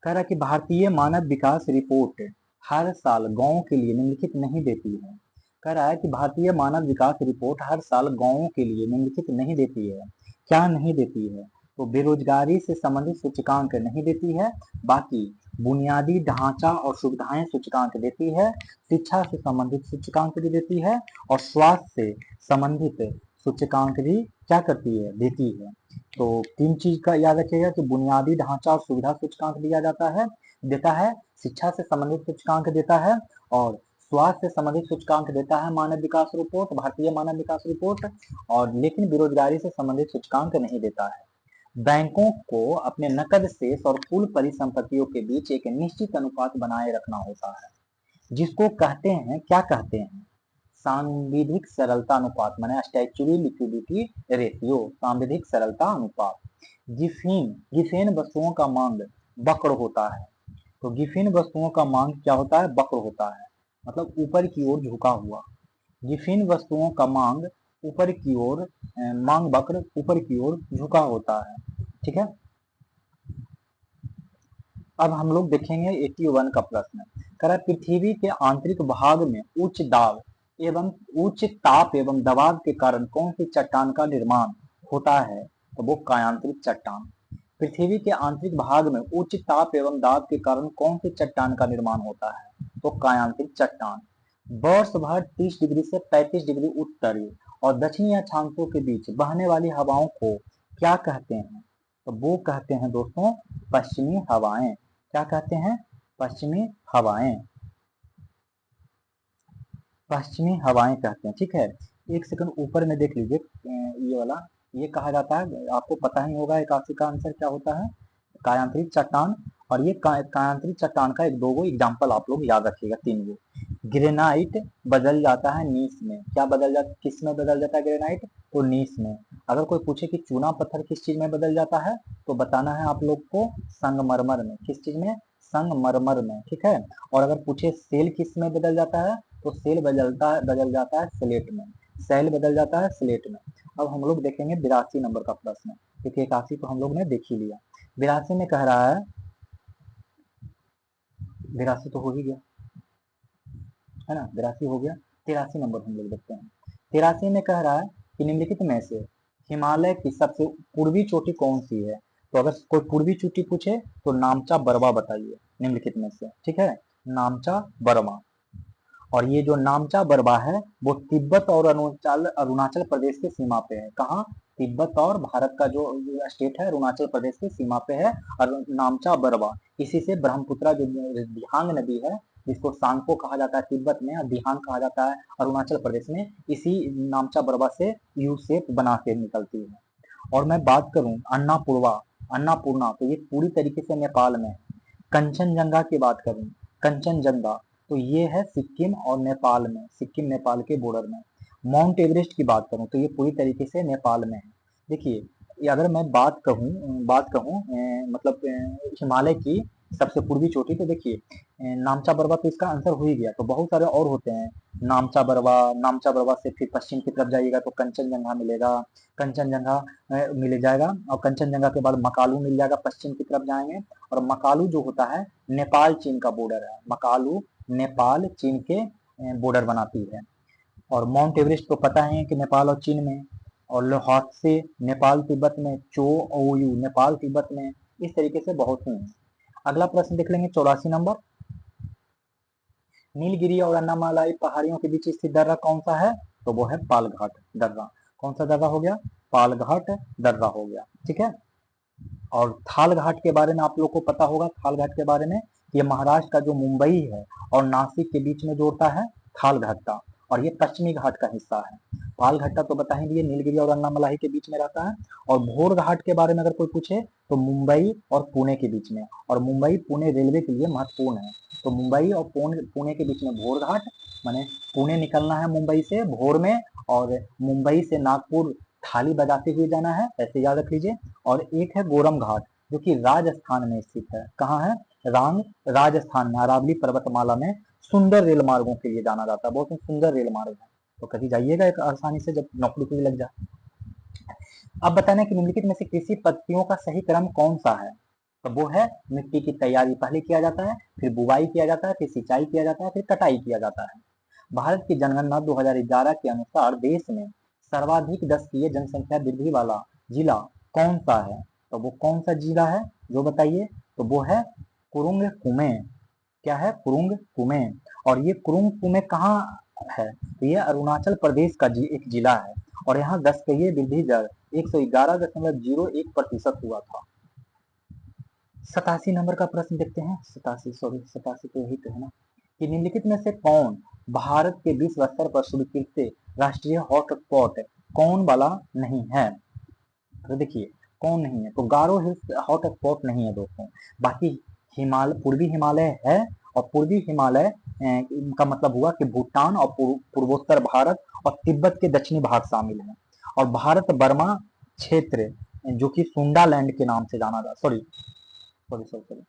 कह रहा है कि भारतीय मानव विकास रिपोर्ट हर साल गांवों के लिए निम्नलिखित नहीं देती है। कह रहा है कि भारतीय मानव विकास रिपोर्ट हर साल गांवों के लिए निम्नलिखित नहीं देती है। क्या नहीं देती है? तो बेरोजगारी से संबंधित सूचकांक नहीं देती है। बाकी बुनियादी ढांचा और सुविधाएं सूचकांक देती है। शिक्षा से संबंधित सूचकांक भी देती है और स्वास्थ्य से संबंधित सूचकांक भी क्या करती है? देती है। तो तीन चीज का याद रखिएगा कि बुनियादी ढांचा और सुविधा सूचकांक दिया देता है। शिक्षा से संबंधित सूचकांक देता है और स्वास्थ्य से संबंधित सूचकांक देता है मानव विकास रिपोर्ट, भारतीय मानव विकास रिपोर्ट। और लेकिन बेरोजगारी से संबंधित सूचकांक नहीं देता है। बैंकों को अपने नकद शेष और कुल परिसंपत्तियों के बीच एक निश्चित अनुपात बनाए रखना होता है, जिसको कहते हैं, क्या कहते हैं? सांविधिक सरलता अनुपात, माने स्टैच्यूरी लिक्विडिटी रेशियो, सांविधिक सरलता अनुपात। गिफेन वस्तुओं का मांग वक्र होता है। तो गिफिन वस्तुओं का मांग क्या होता है? वक्र होता है, मतलब ऊपर की ओर झुका हुआ। गिफिन वस्तुओं का मांग ऊपर की ओर, मांग वक्र ऊपर की ओर झुका होता है। ठीक है, अब हम लोग देखेंगे 81 का प्रश्न। कह रहा है पृथ्वी के आंतरिक भाग में उच्च ताप एवं दबाव के कारण कौन सी चट्टान का निर्माण होता है? तो वो कायांतरिक चट्टान। पृथ्वी के आंतरिक भाग में उच्च ताप एवं दाब के कारण कौन सी चट्टान का निर्माण होता है? तो कायांतरिक चट्टान। वर्ष भर 30 डिग्री से 35 डिग्री उत्तरी और दक्षिणी अक्षांशों के बीच बहने वाली हवाओं को क्या कहते हैं? तो वो कहते हैं दोस्तों पश्चिमी हवाएं। क्या कहते हैं? पश्चिमी हवाएं। पश्चिमी हवाएं कहते हैं। ठीक है, एक सेकंड ऊपर में देख लीजिए, ये वाला, ये कहा जाता है, आपको पता ही होगा 81 का आंसर क्या होता है? कायांतरिक चट्टान। और ये कायांतरिक चट्टान का एक दो गो एग्जाम्पल आप लोग याद रखिएगा, तीन गो। ग्रेनाइट बदल जाता है नीस में। क्या बदल जाता, किस में बदल जाता है ग्रेनाइट? तो नीस में। अगर कोई पूछे कि चूना पत्थर किस चीज में बदल जाता है, तो बताना है आप लोग को संगमरमर में। किस चीज में? संगमरमर में। ठीक है, और अगर पूछे सेल किस में बदल जाता है, तो सेल बदल जाता है स्लेट में। सेल बदल जाता है स्लेट में। अब हम लोग देखेंगे 82 नंबर का प्रश्न, क्योंकि 81 तो हम लोग ने देख ही लिया। 82 में कह रहा है, 82 तो हो ही गया है ना, 82 हो गया। 83 नंबर हम लोग देखते हैं। 83 में कह रहा है कि निम्नलिखित में से हिमालय की सबसे पूर्वी चोटी कौन सी है? तो अगर कोई पूर्वी चोटी पूछे तो नामचा बरवा बताइए निम्नलिखित में से। ठीक है, नामचा बरवा। और ये जो नामचा बरवा है वो तिब्बत और अरुणाचल अरुणाचल प्रदेश की सीमा पे है। कहाँ? तिब्बत और भारत का जो स्टेट है अरुणाचल प्रदेश की सीमा पे है नामचा बरवा। इसी से ब्रह्मपुत्रा जो दिहांग नदी है, जिसको सांगपो कहा जाता है तिब्बत में और दिहांग कहा जाता है अरुणाचल प्रदेश में, इसी नामचा बरवा से यू शेप बना के निकलती है। और मैं बात करूं अन्नापूर्णा, तो ये पूरी तरीके से नेपाल में है। कंचनजंगा की बात करूं, कंचनजंगा, तो ये है सिक्किम और नेपाल में, सिक्किम नेपाल के बॉर्डर में। माउंट एवरेस्ट की बात करूं तो ये पूरी तरीके से नेपाल में है। देखिए, ये अगर मैं बात कहूँ मतलब हिमालय की सबसे पूर्वी चोटी, तो देखिए नामचा बरवा तो इसका आंसर हो ही गया। तो बहुत सारे और होते हैं, नामचा बरवा से फिर पश्चिम की तरफ जाइएगा तो कंचनजंगा मिलेगा, कंचनजंगा मिल जाएगा। और कंचनजंगा के बाद मकालू मिल जाएगा, पश्चिम की तरफ जाएंगे। और मकालू जो होता है नेपाल चीन का बॉर्डर है, मकालू नेपाल चीन के बॉर्डर बनाती है। और माउंट एवरेस्ट तो पता है कि नेपाल और चीन में। और ल्होत्से नेपाल तिब्बत में, चो ओयू नेपाल तिब्बत में। इस तरीके से बहुत ही हैं। अगला प्रश्न देख लेंगे 84 नंबर। नीलगिरी और अन्नामालाई पहाड़ियों के बीच स्थित दर्रा कौन सा है? तो वो है पालघाट दर्रा। कौन सा दर्रा हो गया? पालघाट दर्रा हो गया। ठीक है, और थाल घाट के बारे में आप लोग को पता होगा, थाल घाट के बारे में, ये महाराष्ट्र का जो मुंबई है और नासिक के बीच में जोड़ता है थाल घाटा, और ये पश्चिमी घाट का हिस्सा है। पाल घाटा तो बता ही दिए, नीलगिरी और अन्नामलाई के बीच में रहता है। और भोर घाट के बारे में अगर कोई पूछे तो मुंबई और पुणे के बीच में, और मुंबई पुणे रेलवे के लिए महत्वपूर्ण है। तो मुंबई और पुणे के बीच में भोर घाट, माने पुणे निकलना है मुंबई से भोर में, और मुंबई से नागपुर थाली बजाते हुए जाना है, ऐसे याद रख लीजिए। और एक है गोरम घाट, जो कि राजस्थान में स्थित है। कहाँ है? राजस्थान में अरावली पर्वतमाला में सुंदर रेल मार्गों के लिए जाना जाता है, बहुत ही सुंदर रेल मार्ग है। तो कभी जाइएगा एक आसानी से जब नौकरी के लिए लग जाए। अब बताना कि निम्नलिखित में से कृषि पद्धतियों का सही क्रम कौन सा है? तो वो है मिट्टी की तैयारी पहले किया जाता है, फिर बुवाई किया जाता है, फिर सिंचाई किया जाता है, फिर कटाई किया जाता है। भारत की जनगणना 2011 के अनुसार देश में सर्वाधिक दशकीय जनसंख्या वृद्धि वाला जिला कौन सा है? तो वो कौन सा जिला है जो बताइए? तो वो है कुरुंग कुमे। क्या है? कुरुंग कुमे। और ये कुरुंग कुमे कहाँ है? तो ये अरुणाचल प्रदेश का एक जिला है। और यहाँ दशकीय वृद्धि दर 111.01% हुआ था। 87 नंबर का प्रश्न देखते हैं। 87 तो यही तो है ना, कि निम्नलिखित में से कौन भारत के विश्व स्तर पर स्वीकृत राष्ट्रीय हॉटस्पॉट कौन वाला नहीं है? तो देखिए कौन नहीं है, तो गारो हिल्स हॉटस्पॉट नहीं है दोस्तों। बाकी पूर्वी हिमालय है, और पूर्वी हिमालय का मतलब हुआ कि भूटान और पूर्वोत्तर भारत और तिब्बत के दक्षिणी भाग शामिल है। और भारत बर्मा क्षेत्र जो कि सुंडा लैंड के नाम से जाना जाता, सॉरी सॉरी सॉरी सॉरी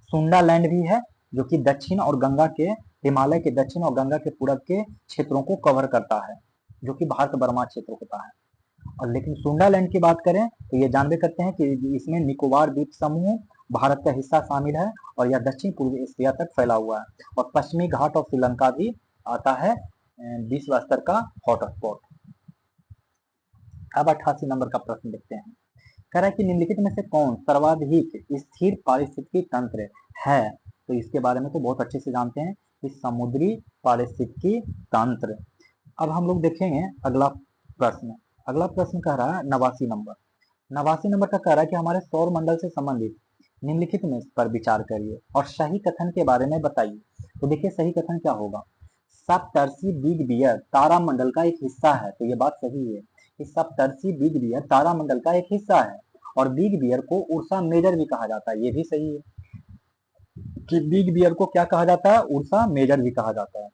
सुंडा लैंड भी है, जो कि दक्षिण और गंगा के, हिमालय के दक्षिण और गंगा के पूरब के क्षेत्रों को कवर करता है, जो कि भारत बर्मा क्षेत्र होता है। और लेकिन सुंडा लैंड की बात करें तो ये जानबे करते हैं कि इसमें निकोबार द्वीप समूह भारत का हिस्सा शामिल है, और यह दक्षिण पूर्व एशिया तक फैला हुआ है, और पश्चिमी घाट और श्रीलंका भी आता है विश्व स्तर का हॉटस्पॉट। अब 88 नंबर का प्रश्न देखते हैं। कह रहा है कि निम्नलिखित में से कौन सर्वाधिक स्थिर पारिस्थितिकी तंत्र है? तो इसके बारे में तो बहुत अच्छे से जानते हैं कि समुद्री पारिस्थितिकी तंत्र। अब हम लोग देखेंगे अगला प्रश्न। अगला प्रश्न कह रहा है 89 नंबर। 89 नंबर का कह रहा है कि हमारे सौर मंडल से संबंधित निम्नलिखित में पर विचार करिए और सही कथन के बारे में बताइए। तो देखिए सही कथन क्या होगा। सप्तर्षि बिग बियर तारामंडल का एक हिस्सा है, तो ये बात सही है कि सप्तर्षि बिग बियर तारामंडल का एक हिस्सा है, और बिग बियर को उर्सा मेजर भी कहा जाता है, ये भी सही है कि बिग बियर को क्या कहा जाता है, उर्सा मेजर भी कहा जाता है।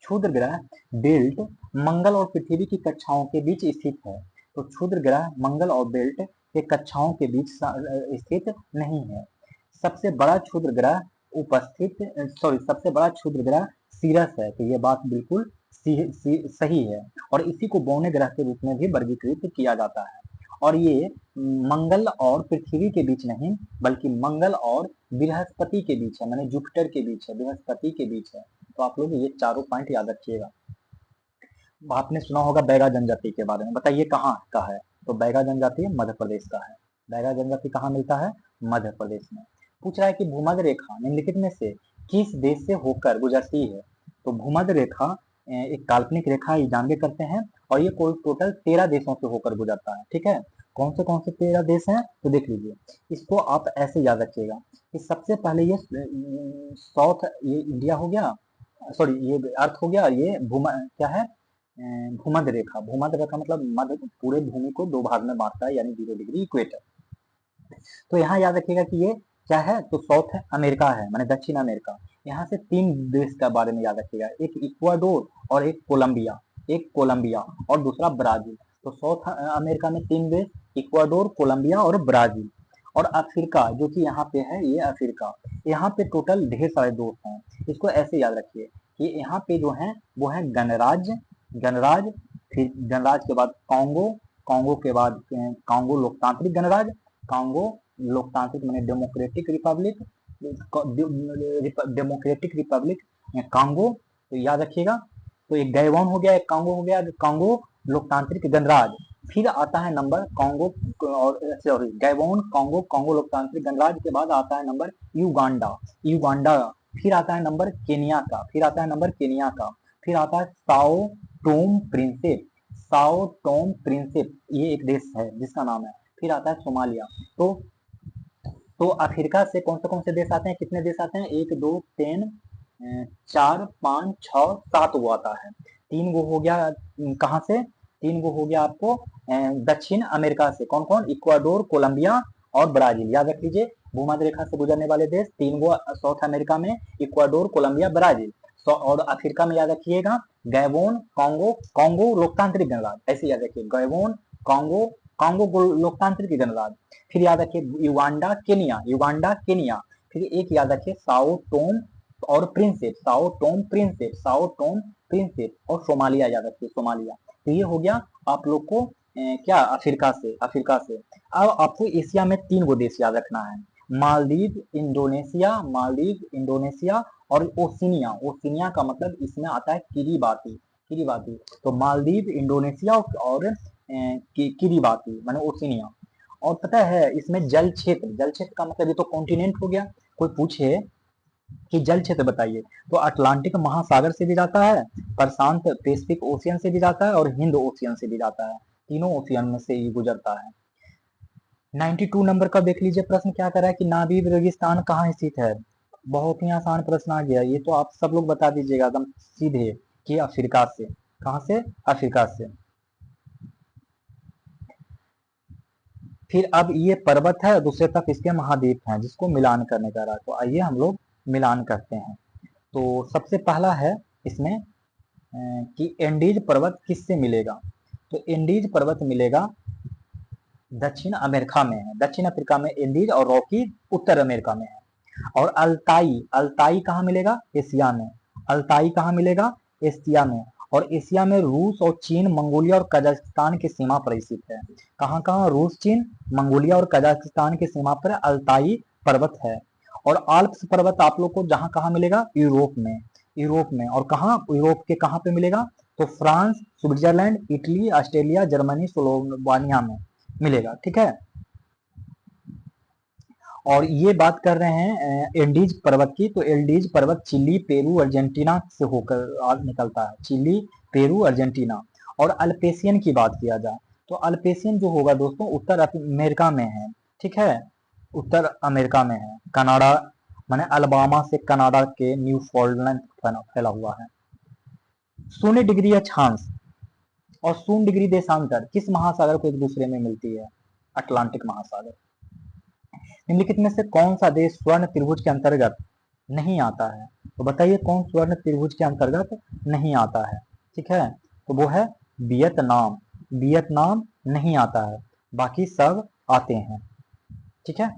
क्षुद्र ग्रह बेल्ट मंगल और पृथ्वी की कक्षाओं के बीच स्थित है, तो क्षुद्र ग्रह मंगल और बेल्ट के कक्षाओं के बीच स्थित नहीं है। सबसे बड़ा क्षुद्र ग्रह सबसे बड़ा क्षुद्र ग्रह सीरस है, तो ये बात बिल्कुल सही है, और इसी को बौने ग्रह के रूप में भी वर्गीकृत किया जाता है। और ये मंगल और पृथ्वी के बीच नहीं, बल्कि मंगल और बृहस्पति के बीच है, माने जुपिटर के बीच है, बृहस्पति के बीच है। तो आप लोग ये चारों पॉइंट याद रखिएगा। आपने सुना होगा बैगा जनजाति के बारे में, बताइए कहाँ का है? तो बैगा जनजाति मध्य प्रदेश का है। बैगा जनजाति कहाँ मिलता है? मध्य प्रदेश में। पूछ रहा है कि भूमध्य रेखा निम्नलिखित में से किस देश से होकर गुजरती है? तो भूमध्य रेखा एक काल्पनिक रेखा ये जानबे करते हैं, और ये टोटल 13 देशों से होकर गुजरता है। ठीक है, कौन से 13 देश हैं? तो देख लीजिए, इसको आप ऐसे याद रखिएगा कि सबसे पहले ये साउथ, ये इंडिया हो गया, सॉरी ये अर्थ हो गया, ये क्या है, भूमध्य रेखा। भूमध्य रेखा मतलब मध्य पूरे भूमि को दो भाग में बांटता है, यानी 0 डिग्री इक्वेटर। तो यहाँ याद रखिएगा कि ये क्या है, तो साउथ अमेरिका है, माने दक्षिण अमेरिका। यहाँ से 3 देश के बारे में याद रखिएगा, एक इक्वाडोर और एक कोलंबिया और दूसरा ब्राजील। तो साउथ अमेरिका में 3 देश, इक्वाडोर, कोलंबिया और ब्राजील। और अफ्रीका जो कि यहाँ पे है, ये अफ्रीका। यहाँ पे टोटल ढेर सारे दोस्त हैं, इसको ऐसे याद रखिए कि यहाँ पे जो है वो है गणराज, फिर गणराज के बाद कांगो के बाद कांगो लोकतांत्रिक गणराज, कांगो लोकतांत्रिक माने डेमोक्रेटिक रिपब्लिक कांगो, तो याद रखिएगा। तो एक गैबॉन हो गया, एक कांगो हो गया, कांगो लोकतांत्रिक गणराज। फिर आता है नंबर कांगो और सॉरी गैबॉन, कांगो लोकतांत्रिक गणराज के बाद आता है नंबर युगांडा। फिर आता है नंबर केनिया का, फिर आता है साओ टोम प्रिंसिप, ये एक देश है जिसका नाम है। फिर आता है सोमालिया। तो अफ्रीका से कौन से देश आते हैं, कितने देश आते हैं? 1 2 3 4 5 6 7 वो आता है। 3 वो हो गया कहाँ से? 3 वो हो गया आपको दक्षिण अमेरिका से। कौन कौन? इक्वाडोर, कोलंबिया और ब्राजील। याद रख लीजिए, भूमध्य रेखा से गुजरने वाले देश 3 वो साउथ अमेरिका में, इक्वाडोर, कोलंबिया, ब्राजील। और अफ्रीका में याद रखिएगा गैबोन, कांगो लोकतांत्रिक गणराज, ऐसे याद रखिए, गैबोन, कांगो लोकतांत्रिक गणराज। फिर याद रखिए युगांडा केनिया। फिर एक याद रखिए साओ टोम प्रिंसिप और सोमालिया, याद रखिए सोमालिया। तो ये हो गया आप लोग को क्या, अफ्रीका से। अब आपको एशिया में 3 गो देश याद रखना है, मालदीव इंडोनेशिया और ओशिनिया का मतलब इसमें आता है किरीबाती। तो मालदीव, इंडोनेशिया और किरीबाती माने ओशिनिया। और पता है इसमें जल क्षेत्र का मतलब ये तो कॉन्टिनेंट हो गया। कोई पूछे कि जल क्षेत्र बताइए, तो अटलांटिक महासागर से भी जाता है, प्रशांत पैसिफिक ओशियन से भी जाता है और हिंद ओशियन से भी जाता है। तीनों ओशियन में से ये गुजरता है। 92 नंबर का देख लीजिए प्रश्न क्या कर रहा है कि नाबीब रेगिस्तान कहाँ स्थित है? बहुत ही आसान प्रश्न आ गया, ये तो आप सब लोग बता दीजिएगा एकदम सीधे कि अफ्रीका से। कहाँ से? अफ्रीका से। फिर अब ये पर्वत है, दूसरे तरफ इसके महाद्वीप हैं जिसको मिलान करने जा रहा है। तो आइए हम लोग मिलान करते हैं। तो सबसे पहला है इसमें कि एंडीज पर्वत किससे मिलेगा? तो एंडीज पर्वत मिलेगा दक्षिण अमेरिका में है, दक्षिण अफ्रीका में एंडीज और रॉकी उत्तर अमेरिका में है। और अल्ताई, अल्ताई कहाँ मिलेगा? एशिया में। अल्ताई कहाँ मिलेगा? एशिया में। और एशिया में रूस और चीन, मंगोलिया और कजाकिस्तान की सीमा पर स्थित है। कहाँ कहाँ? रूस, चीन, मंगोलिया और कजाकिस्तान की सीमा पर अल्ताई पर्वत है। और आल्प्स पर्वत आप लोग को जहाँ कहाँ मिलेगा? यूरोप में। यूरोप में। और कहाँ? यूरोप के कहाँ पे मिलेगा? तो France, Switzerland, Italy, Australia, Germany, Slovenia में मिलेगा। ठीक है। और ये बात कर रहे हैं एल्डीज पर्वत की, तो एल्डीज पर्वत चिली, पेरू, अर्जेंटीना से होकर निकलता है। Chile, Peru, Argentina. और अल्पेशियन की बात किया जाए तो अल्पेशियन जो होगा दोस्तों उत्तर अमेरिका में है। ठीक है, उत्तर अमेरिका में है। कनाडा माने अल्बामा से कनाडा के न्यूफाउंडलैंड फैला हुआ है। 0 डिग्री अक्षांश और 0 डिग्री देशांतर किस महासागर को एक दूसरे में मिलती है? अटलांटिक महासागर। निम्नलिखित में से कौन सा देश स्वर्ण त्रिभुज के अंतर्गत नहीं आता है? तो बताइए कौन स्वर्ण त्रिभुज के अंतर्गत नहीं आता है? ठीक है, तो वो है वियतनाम। वियतनाम नहीं आता है, बाकी सब आते हैं। ठीक है,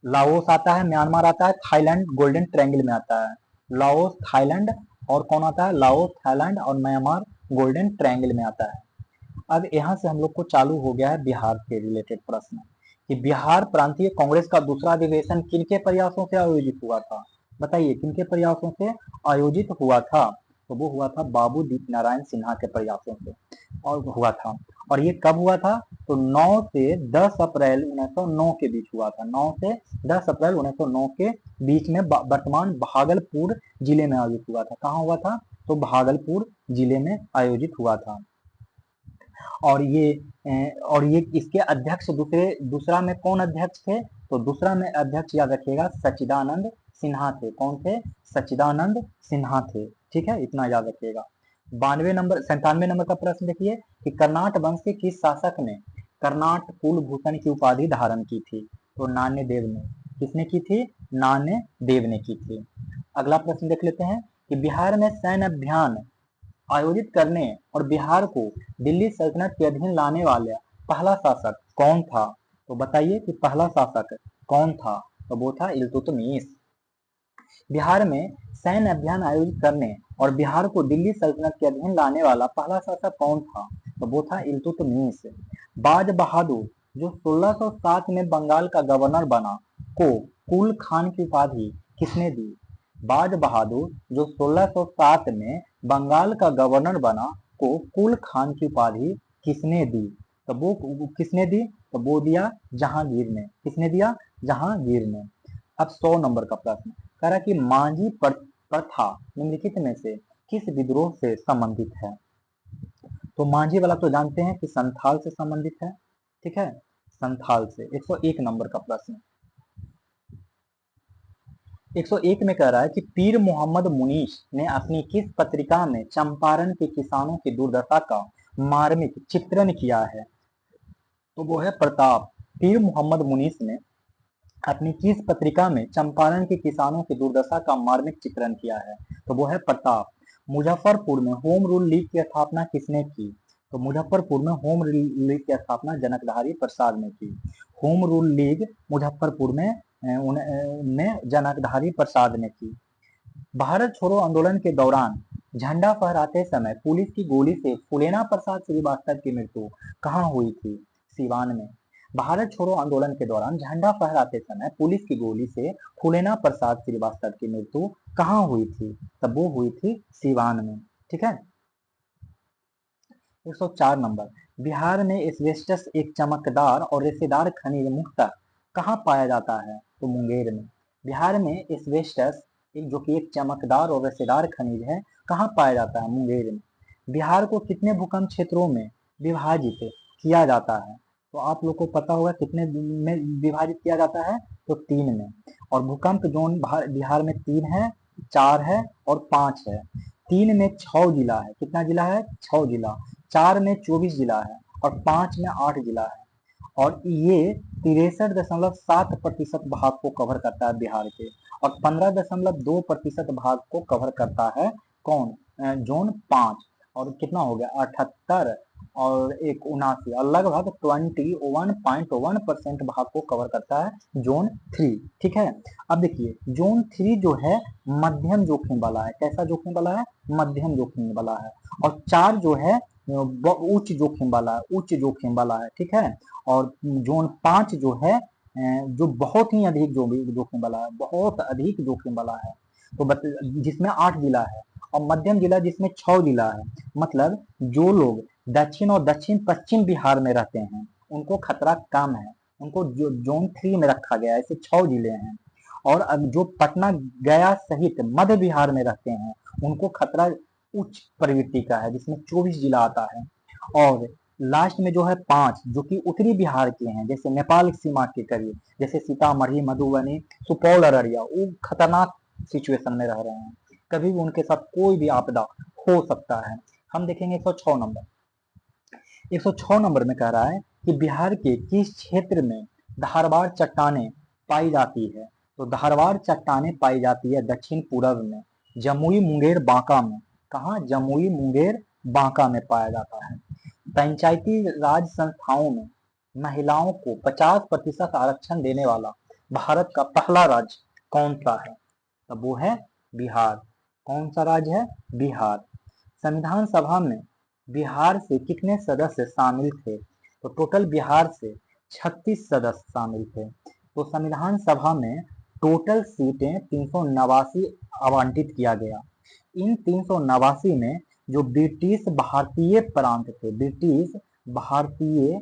लाओस आता है, म्यांमार आता है, थाईलैंड गोल्डन ट्रायंगल में आता है। लाओस, थाईलैंड और कौन आता है? लाओस, थाईलैंड और म्यांमार गोल्डन ट्रायंगल में आता है। अब यहाँ से हम लोग को चालू हो गया है बिहार के रिलेटेड प्रश्न कि बिहार प्रांतीय कांग्रेस का दूसरा अधिवेशन किनके प्रयासों से आयोजित हुआ था? बताइए किनके प्रयासों से आयोजित हुआ था? तो वो हुआ था बाबू दीप नारायण सिन्हा के प्रयासों से और हुआ था। और ये कब हुआ था? तो 9 से 10 अप्रैल 1909 के बीच हुआ था। 9 से 10 अप्रैल 1909 के बीच में वर्तमान भागलपुर जिले में आयोजित हुआ था। कहाँ हुआ था? तो भागलपुर जिले में आयोजित हुआ था। और ये इसके अध्यक्ष दूसरा में कौन अध्यक्ष थे? तो दूसरा में अध्यक्ष याद रखिएगा सच्चिदानंद सिन्हा थे। कौन थे? सच्चिदानंद सिन्हा थे। ठीक है, इतना याद रखिएगा। 97 नंबर का प्रश्न देखिए कि कर्नाट वंश के किस शासक ने कर्नाट कुलभूषण की उपाधि धारण की थी? तो नान्य देव ने। किसने की थी? नान्य देव ने की थी। अगला प्रश्न देख लेते हैं कि बिहार में सैन्य अभियान आयोजित करने और बिहार को दिल्ली सल्तनत के अधीन लाने वाला पहला शासक कौन था? तो बताइए कि पहला शासक कौन था? तो वो था इल्तुतमिश। बिहार में सैन्य अभियान आयोजित करने और बिहार को दिल्ली सल्तनत के अधीन लाने वाला पहला शासक कौन था? तो वो था इल्तुतमिश। बाज बहादुर जो 1607 में बंगाल का गवर्नर बना को कुल खान की उपाधि किसने दी? बाज बहादुर जो 1607 में बंगाल का गवर्नर बना को कुल खान की उपाधि किसने दी? तो वो किसने दी? तो वो दिया जहांगीर ने। किसने दिया? जहांगीर ने। अब 100 नंबर का प्रश्न कह रहा कि मांझी प्रथा निम्नलिखित में से किस विद्रोह से संबंधित है? तो मांझी वाला तो जानते हैं कि संथाल से संबंधित है। ठीक है, संथाल से। 101 नंबर का प्रश्न 101 में कह रहा है कि पीर मोहम्मद मुनीश ने अपनी किस पत्रिका में चंपारण के किसानों की दुर्दशा का मार्मिक चित्रण किया है? तो वो है प्रताप। पीर मोहम्मद मुनीश ने अपनी किस पत्रिका में चंपारण के किसानों की दुर्दशा का मार्मिक चित्रण किया है? तो वो है प्रताप। मुजफ्फरपुर में होम रूल लीग की स्थापना किसने की? तो मुजफ्फरपुर में होम रूल लीग की स्थापना जनकधारी प्रसाद ने की। होम रूल लीग मुजफ्फरपुर में जनकधारी प्रसाद ने की। भारत छोड़ो आंदोलन के दौरान झंडा फहराते समय पुलिस की गोली से फूलेना प्रसाद श्रीवास्तव की मृत्यु कहाँ हुई थी? सीवान में। भारत छोड़ो आंदोलन के दौरान झंडा फहराते समय पुलिस की गोली से फूलेना प्रसाद श्रीवास्तव की मृत्यु कहाँ हुई थी? तब वो हुई थी सीवान में। ठीक है, 104 नंबर बिहार में एस्बेस्टस एक चमकदार और रेशेदार खनिज मुख्यतः कहाँ पाया जाता है? तो मुंगेर में। बिहार में एस्बेस्टस जो कि एक चमकदार और रेशेदार खनिज है, कहाँ पाया जाता है? मुंगेर में। बिहार को कितने भूकंप क्षेत्रों में विभाजित किया जाता है? तो आप लोग को पता होगा कितने में विभाजित किया जाता है? तो 3 में। और भूकंप जोन बिहार में 3 है, 4 है और 5 है। 3 में 6 जिला है। कितना जिला है? 6 जिला। 4 में 24 जिला है और 5 में 8 जिला है। और ये 63.7% भाग को कवर करता है बिहार के, और 15.2% भाग को कवर करता है कौन? जोन 5। और कितना हो गया? 78 और एक 79 और लगभग 21.1% भाग को कवर करता है जोन 3। ठीक है, अब देखिए जोन 3 जो है मध्यम जोखिम वाला है। कैसा जोखिम वाला है? मध्यम जोखिम वाला है। और 4 जो है उच्च जोखिम वाला है, उच्च जोखिम वाला है। ठीक है, और जोन 5 जो है जो बहुत ही अधिक जोखिम वाला है, बहुत अधिक जोखिम वाला है। तो जिसमें 8 जिला है, और मध्यम जिला जिसमें 6 जिला है। मतलब जो लोग दक्षिण और दक्षिण पश्चिम बिहार में रहते हैं उनको खतरा कम है, उनको जो जोन 3 में रखा गया है। ऐसे 6 जिले हैं। और अब जो पटना गया सहित मध्य बिहार में रहते हैं उनको खतरा उच्च प्रवृत्ति का है, जिसमें 24 जिला आता है। और लास्ट में जो है 5 जो कि उत्तरी बिहार के हैं, जैसे नेपाल सीमा के करीब, जैसे सीतामढ़ी, मधुबनी, सुपौल, अररिया, वो खतरनाक सिचुएशन में रह रहे हैं। कभी भी उनके साथ कोई भी आपदा हो सकता है। हम देखेंगे 106 नंबर। 106 नंबर में कह रहा है कि बिहार के किस क्षेत्र में धारवाड़ चट्टानें पाई जाती है? तो धारवाड़ चट्टानें पाई जाती है दक्षिण पूर्व में, जमुई, मुंगेर, बांका में। कहा? जमुई, मुंगेर, बांका में पाया जाता है। पंचायती राज संस्थाओं में महिलाओं को 50% आरक्षण देने वाला भारत का पहला राज्य कौन सा है? तब वो है बिहार। कौन सा राज्य है? बिहार। संविधान सभा में बिहार से कितने सदस्य शामिल थे? तो टोटल बिहार से 36 सदस्य शामिल थे। तो संविधान सभा में टोटल सीटें 389 आवंटित किया गया। इन 389 में जो ब्रिटिश भारतीय प्रांत थे, ब्रिटिश भारतीय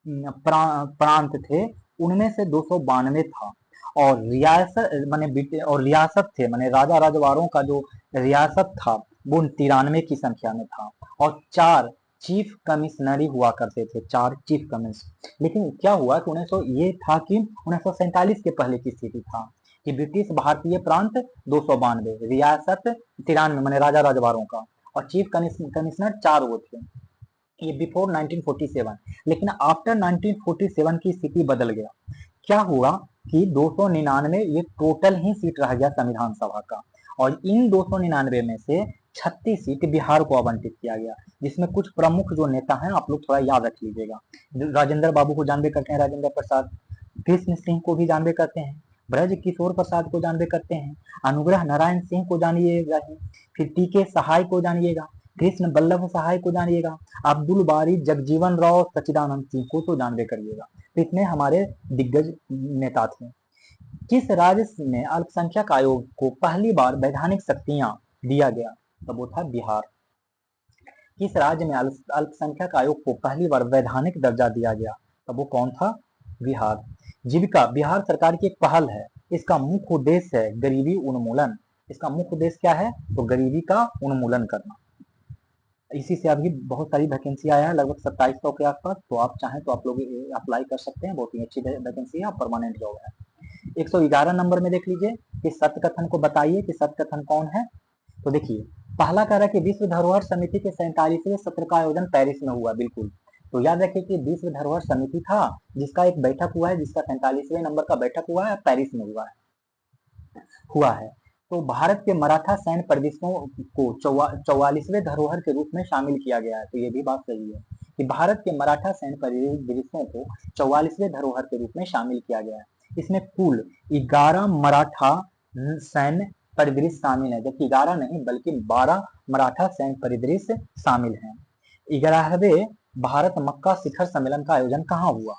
प्रांत थे, उनमें से 292 था। और रियासत माने और रियासत थे माने राजा राजवाड़ों का जो रियासत था वो 93 की संख्या में था। और 4 चीफ कमिश्नरी हुआ करते थे, 4 चीफ कमिश्नर। लेकिन क्या हुआ कि 1900 ये था कि 1947 के पहले की स्थिति था कि ब्रिटिश भारतीय प्रांत 292, रियासत 93 माने राजा राजवाड़ों का, और चीफ कमिश्नर 4 वो थे। ये बिफोर 1947। लेकिन आफ्टर 1947 की स्थिति बदल गया। क्या हुआ कि 299 ये टोटल ही सीट रह गया संविधान सभा का, और इन 299 में से 36 सीट बिहार को आवंटित किया गया, जिसमें कुछ प्रमुख जो नेता हैं आप लोग थोड़ा याद रख लीजिएगा। राजेंद्र बाबू को जानबे करते हैं, राजेंद्र प्रसाद। कृष्ण सिंह को भी जानबे करते हैं, ब्रज किशोर प्रसाद को जानबे करते हैं, अनुग्रह नारायण सिंह को जानिएगा, फिर टी.के. सहाय को जानिएगा, कृष्ण बल्लभ सहाय को जानिएगा, अब्दुल बारी जगजीवन राव सच्चिदानंद सिंह को तो जानबे करिएगा। तो इतने हमारे दिग्गज नेता थे। किस राज्य में अल्पसंख्यक आयोग को पहली बार वैधानिक शक्तियां दिया गया? तब वो था बिहार। किस राज्य में अल्पसंख्यक आयोग को पहली बार वैधानिक दर्जा दिया गया? तब वो कौन था? बिहार। जीविका बिहार सरकार की एक पहल है। इसका मुख्य उद्देश्य है गरीबी उन्मूलन। इसका मुख्य उद्देश्य क्या है? तो गरीबी का उन्मूलन करना। इसी से अभी बहुत सारी वैकेंसी आया है, लगभग 2700 के आसपास। तो आप चाहें तो आप लोग अप्लाई कर सकते हैं, बहुत ही अच्छी वैकेंसी है, परमानेंट जॉब है। 111 नंबर में देख लीजिए कि सत्य कथन को बताइए कि सत्य कथन कौन है। तो देखिए पहला कह रहा है कि विश्व धरोहर समिति के 47वें सत्र का आयोजन पेरिस में हुआ। बिल्कुल, तो याद रखिए कि विश्व धरोहर समिति था जिसका एक बैठक हुआ है, जिसका 47वें नंबर का बैठक हुआ है, पेरिस में हुआ है। तो भारत के मराठा सैन्य परिदृश्यों को 44वें धरोहर के रूप में शामिल किया गया है। तो ये भी बात सही है कि भारत के मराठा सैन्य परिदृश्यों को 44वें धरोहर के रूप में शामिल किया गया है। इसमें कुल 11 मराठा सैन्य परिदृश्य शामिल है, जबकि 11 नहीं बल्कि 12 मराठा सैन्य परिदृश्य शामिल हैं। 11वें भारत मक्का शिखर सम्मेलन का आयोजन कहाँ हुआ?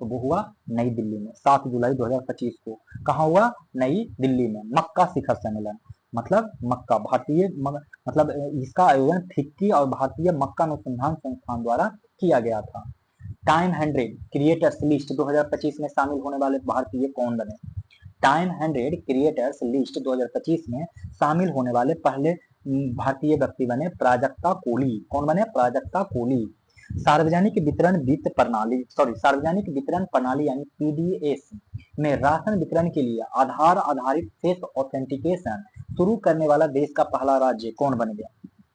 तो वो हुआ नई दिल्ली में 7 जुलाई 2025 को। कहाँ हुआ? नई दिल्ली में मक्का शिखर सम्मेलन। मतलब मक्का भारतीय मतलब इसका आयोजन फिक्की और भारतीय मक्का अनुसंधान संस्थान द्वारा किया गया था। टाइम 100 क्रिएटर्स लिस्ट 2025 में शामिल होने वाले भारतीय कौन बने? टाइम 100 क्रिएटर्स लिस्ट 2025 में शामिल होने वाले पहले भारतीय व्यक्ति बने प्राजक्ता कोली। कौन बने? प्राजक्ता कोली। सार्वजनिक वितरण प्रणाली यानी पीडीएस में राशन वितरण के लिए आधार आधारित फेस ऑथेंटिकेशन शुरू करने वाला देश का पहला राज्य कौन बन गया?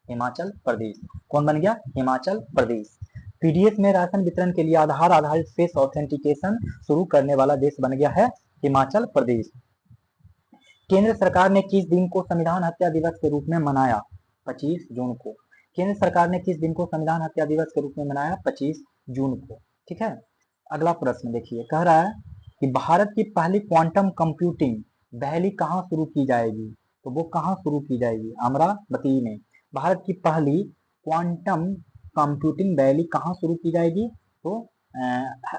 हिमाचल प्रदेश। कौन बन गया? हिमाचल प्रदेश। पीडीएस में राशन वितरण के लिए आधार आधारित फेस ऑथेंटिकेशन शुरू करने वाला देश बन गया है हिमाचल प्रदेश। केंद्र सरकार ने किस दिन को संविधान हत्या दिवस के रूप में मनाया? 25 जून को। केंद्र सरकार ने किस दिन को संविधान हत्या दिवस के रूप में मनाया? 25 जून को। ठीक है, अगला प्रश्न देखिए, कह रहा है कि भारत की पहली क्वांटम कंप्यूटिंग वैली कहाँ शुरू की जाएगी? तो वो कहाँ शुरू की जाएगी? अमरावती में। भारत की पहली क्वांटम कंप्यूटिंग वैली कहाँ शुरू की जाएगी? तो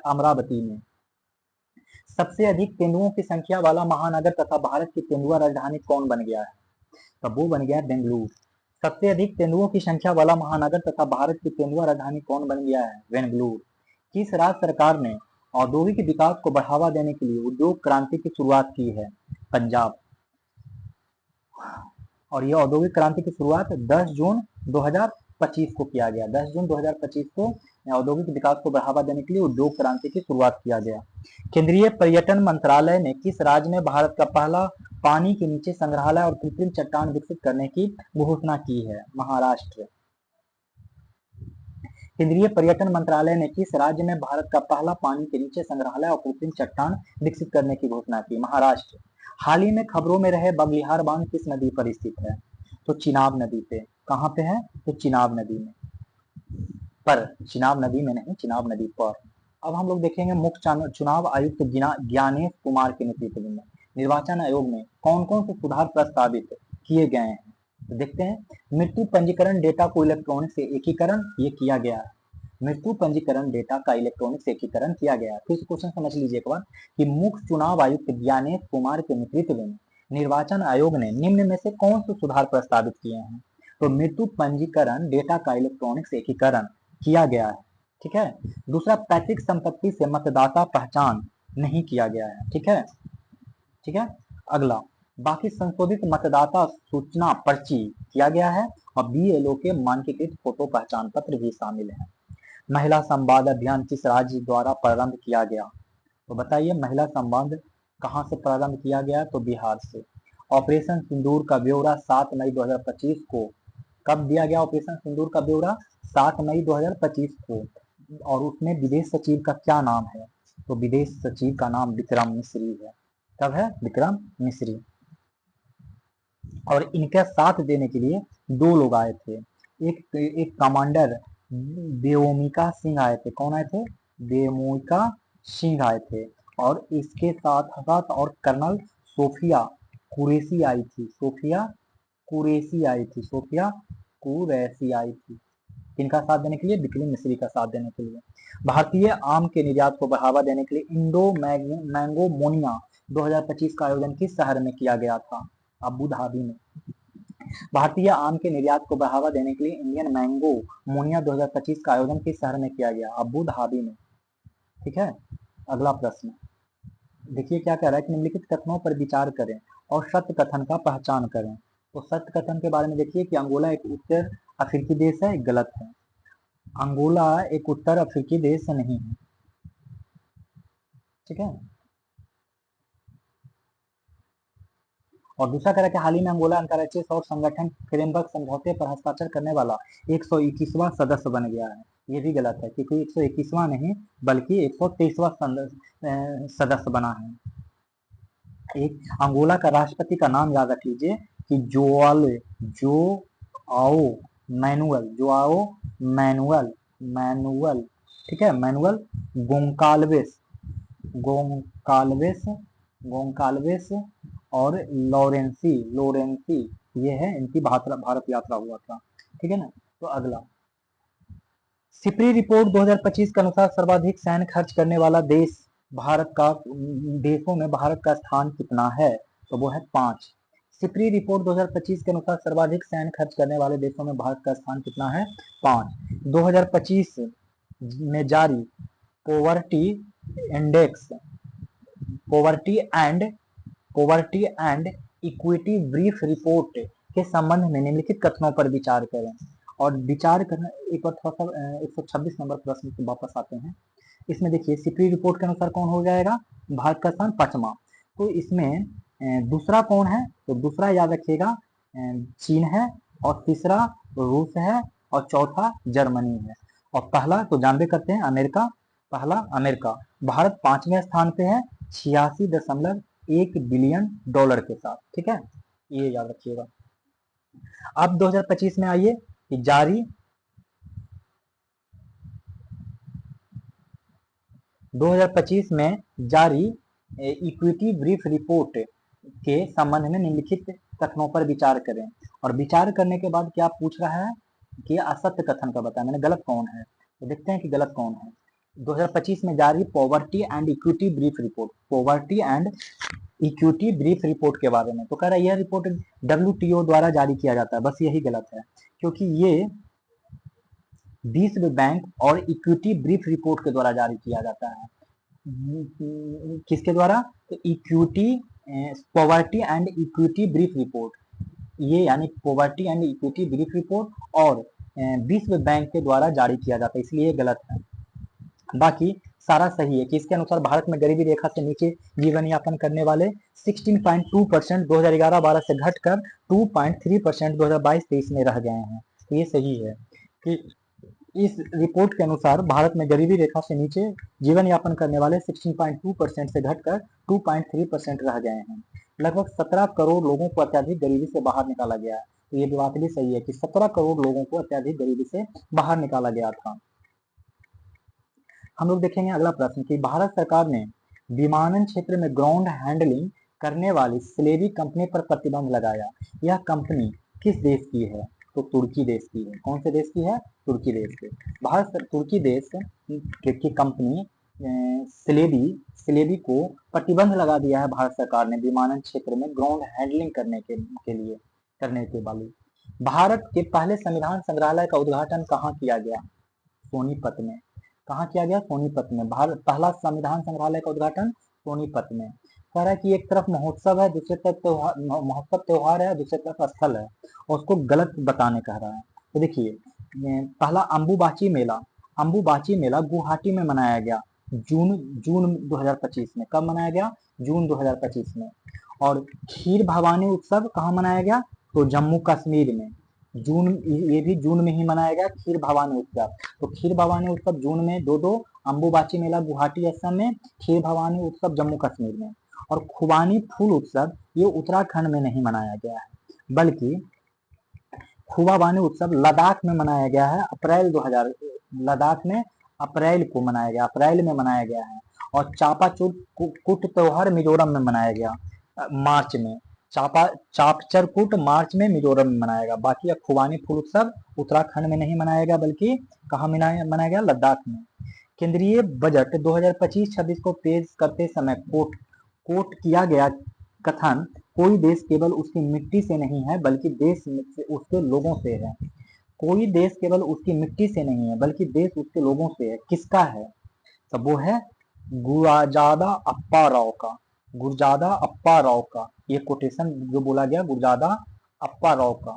अमरावती में। सबसे अधिक तेंदुओं की संख्या वाला महानगर तथा भारत की तेंदुआ राजधानी कौन बन गया है? तब वो बन गया बेंगलुरु। सबसे अधिक तेंदुओं की संख्या वाला महानगर तथा भारत की तेंदुआ राजधानी कौन बन गया है? बेंगलुरु। किस राज्य सरकार ने औद्योगिक विकास को बढ़ावा देने के लिए उद्योग क्रांति की शुरुआत की है? पंजाब। और यह औद्योगिक क्रांति की शुरुआत 10 जून 2025 को किया गया। 10 जून 2025 को औद्योगिक विकास को बढ़ावा देने के लिए उद्योग क्रांति की शुरुआत किया गया। केंद्रीय पर्यटन मंत्रालय ने किस राज्य में भारत का पहला पानी के नीचे संग्रहालय और कृत्रिम चट्टान विकसित करने की घोषणा की है? महाराष्ट्र। केंद्रीय पर्यटन मंत्रालय ने किस राज्य में भारत का पहला पानी के नीचे संग्रहालय और कृत्रिम चट्टान विकसित करने की घोषणा की? महाराष्ट्र। हाल ही में खबरों में रहे बगलिहार बांध किस नदी पर स्थित है? तो चिनाब नदी पे। कहाँ पे है? तो चिनाब नदी में। पर चिनाब नदी में नहीं, चिनाब नदी पर। अब हम लोग देखेंगे मुख्य चुनाव आयुक्त ज्ञानेश कुमार के नेतृत्व में निर्वाचन आयोग में कौन कौन से सुधार प्रस्तावित किए गए हैं? तो देखते हैं, मृत्यु पंजीकरण डेटा को इलेक्ट्रॉनिक से एकीकरण ये किया गया है। मृत्यु पंजीकरण डेटा का इलेक्ट्रॉनिक से एकीकरण किया गया है। फिर से क्वेश्चन समझ लीजिए एक बार कि मुख्य चुनाव आयुक्त ज्ञानेश कुमार के नेतृत्व में निर्वाचन आयोग ने निम्न में से कौन से सुधार प्रस्तावित किए हैं? तो मृत्यु पंजीकरण डेटा का इलेक्ट्रॉनिक से एकीकरण किया गया है। ठीक है। दूसरा, पैतृक संपत्ति से मतदाता पहचान नहीं किया गया है। ठीक है, ठीक है। अगला, बाकी संशोधित मतदाता सूचना पर्ची किया गया है और बीएलओ के मानकीकृत फोटो पहचान पत्र भी शामिल है। महिला संवाद अभियान किस राज्य द्वारा प्रारंभ किया गया? तो बताइए, महिला संवाद कहाँ से प्रारंभ किया गया? तो बिहार से। ऑपरेशन सिंदूर का ब्यौरा 7 मई 2025 को कब दिया गया? ऑपरेशन सिंदूर का ब्यौरा 7 मई 2025 को। और उसमें विदेश सचिव का क्या नाम है? तो विदेश सचिव का नाम विक्रम मिश्री है। कब है? विक्रम मिश्री। और इनका साथ देने के लिए 2 लोग आए थे। एक कमांडर बेओमिका सिंह आए थे। कौन आए थे? बेओमिका सिंह आए थे। और इसके साथ साथ और कर्नल सोफिया कुरैशी आई थी। सोफिया कुरैशी आई थी। सोफिया कुरैशी आई थी। किनका साथ देने के लिए? विक्रम मिश्री का साथ देने के लिए। भारतीय आम के निर्यात को बढ़ावा देने के लिए इंडो मैंगो मोनिया 2025 का आयोजन किस शहर में किया गया था? अबू धाबी में। भारतीय आम के निर्यात को बढ़ावा देने के लिए इंडियन मैंगो मोनिया 2025 का आयोजन किस शहर में किया गया? अबू धाबी में। ठीक है। अगला प्रश्न देखिए क्या कह रहा है कि निम्नलिखित कथनों पर विचार करें और सत्य कथन का पहचान करें। तो सत्य कथन के बारे में देखिए कि अंगोला एक उत्तर अफ्रीकी देश है, गलत है। अंगोला एक उत्तर अफ्रीकी देश नहीं है। ठीक है। और दूसरा कह रहा है कि हाल ही में अंगोला अंतर्राष्ट्रीय सौर संगठन फ्रेमवर्क समझौते पर हस्ताक्षर करने वाला 121वां सदस्य बन गया है। ये भी गलत है क्योंकि 121वां नहीं बल्कि 123वां सदस्य बना है। एक अंगोला का राष्ट्रपति का नाम याद रख लीजिए कि जोआओ मैनुअल। ठीक है, मैनुअल गोंकाल्वेस और लोरेंसी ये है, इनकी भारत यात्रा हुआ था। ठीक है ना। तो अगला, सिपरी रिपोर्ट 2025 के अनुसार सर्वाधिक सैन्य खर्च करने वाला देश देशों में भारत का स्थान कितना है? तो वो है 5। सिपरी रिपोर्ट 2025 के अनुसार सर्वाधिक सैन्य खर्च करने वाले देशों में भारत का स्थान कितना है? 5। 2025 में जारी poverty and equity brief report के संबंध में निम्नलिखित कथनों पर विचार करें। और विचार करना एक बार थोड़ा सा 126 नंबर प्रश्न से वापस आते हैं। इसमें देखिए सिपरी रिपोर्ट के अनुसार कौन हो जाएगा? भारत का स्थान 5वां। तो इसमें दूसरा कौन है? तो दूसरा याद रखिएगा चीन है, और तीसरा रूस है, और चौथा जर्मनी है, और पहला तो जानबे करते हैं अमेरिका। पहला अमेरिका। भारत 5वें स्थान पे है 86.1 बिलियन डॉलर के साथ। ठीक है, ये याद रखिएगा। अब 2025 में आइए कि जारी 2025 में जारी इक्विटी ब्रीफ रिपोर्ट के संबंध में निम्नलिखित कथनों पर विचार करें। और विचार करने के बाद क्या पूछ रहा है कि असत्य कथन का बताएं, मैंने गलत कौन है, तो देखते हैं कि गलत कौन है। 2025 में जारी poverty and equity brief report, poverty and equity brief report के बारे में, तो कह रहा है यह रिपोर्ट WTO द्वारा जारी किया जाता है, बस यही गलत है, क्योंकि ये विश्व बैंक और इक्विटी ब्रीफ रिपोर्ट के द्वारा जारी किया जाता है। किसके द्वारा? तो equity poverty and equity brief report, ये यानी poverty and equity brief report और विश्व बैंक के द्वारा जारी किया जाता है, इसलिए ये गलत है। बाकी सारा सही है कि इसके अनुसार भारत में गरीबी रेखा से नीचे जीवन यापन करने वाले 16.2% 2011-12 से घटकर 2.3% 2022-23 में रह गए हैं। तो ये सही है कि इस रिपोर्ट के अनुसार भारत में गरीबी रेखा से नीचे जीवन यापन करने वाले 16.2% से घटकर 2.3% रह गए हैं। लगभग 17 करोड़ लोगों को अत्यधिक गरीबी से बाहर निकाला गया है। तो ये बात भी सही है कि 17 करोड़ लोगों को अत्यधिक गरीबी से बाहर निकाला गया था। हम लोग देखेंगे अगला प्रश्न कि भारत सरकार ने विमानन क्षेत्र में ग्राउंड हैंडलिंग करने वाली स्लेवी कंपनी पर प्रतिबंध लगाया। यह कंपनी किस देश की है? तो तुर्की देश की है। कौन से देश की है? तुर्की देश की। तुर्की देश की कंपनी स्लेवी को प्रतिबंध लगा दिया है भारत सरकार ने विमानन क्षेत्र में ग्राउंड हैंडलिंग करने के वाली। भारत के पहले संविधान संग्रहालय का उद्घाटन कहाँ किया गया? सोनीपत में। कहाँ किया गया? सोनीपत में। भारत पहला संविधान संग्रहालय का उद्घाटन सोनीपत में। कह रहा है कि एक तरफ महोत्सव है, दूसरी तरफ त्योहार है, दूसरी तरफ स्थल है, और उसको गलत बताने कह रहा है। तो देखिए, पहला अंबुबाची मेला गुवाहाटी में मनाया गया जून 2025 में। कब मनाया गया? जून 2025 में। और खीर भवानी उत्सव कहाँ मनाया गया? तो जम्मू कश्मीर में। ये भी जून में ही मनाया गया खीर भवानी उत्सव। तो खीर भवानी उत्सव जून में, दो अंबुबाची मेला गुवाहाटी असम में, खीर भवानी उत्सव जम्मू कश्मीर में। और खुबानी फूल उत्सव ये उत्तराखंड में नहीं मनाया गया है, बल्कि खुबानी उत्सव लद्दाख में मनाया गया है। लद्दाख में अप्रैल में मनाया गया है। और चापाचूट त्योहार मिजोरम में मनाया गया मार्च में। चापचरकूट मार्च में मिजोरम में मनाएगा। बाकी खुबानी फूल उत्सव उत्तराखंड में नहीं मनाएगा, बल्कि कहाँ मनाया गया? लद्दाख में। केंद्रीय बजट 2025-26 को पेश करते समय कोट किया गया कथन कोई देश केवल उसकी मिट्टी से नहीं है बल्कि देश उसके लोगों से है। कोई देश केवल उसकी मिट्टी से नहीं है बल्कि देश उसके लोगों से है। किसका है? तो वो है गुरजादा अप्पा राव का। ये कोटेशन जो बोला गया गुरजादा अप्पा राव का।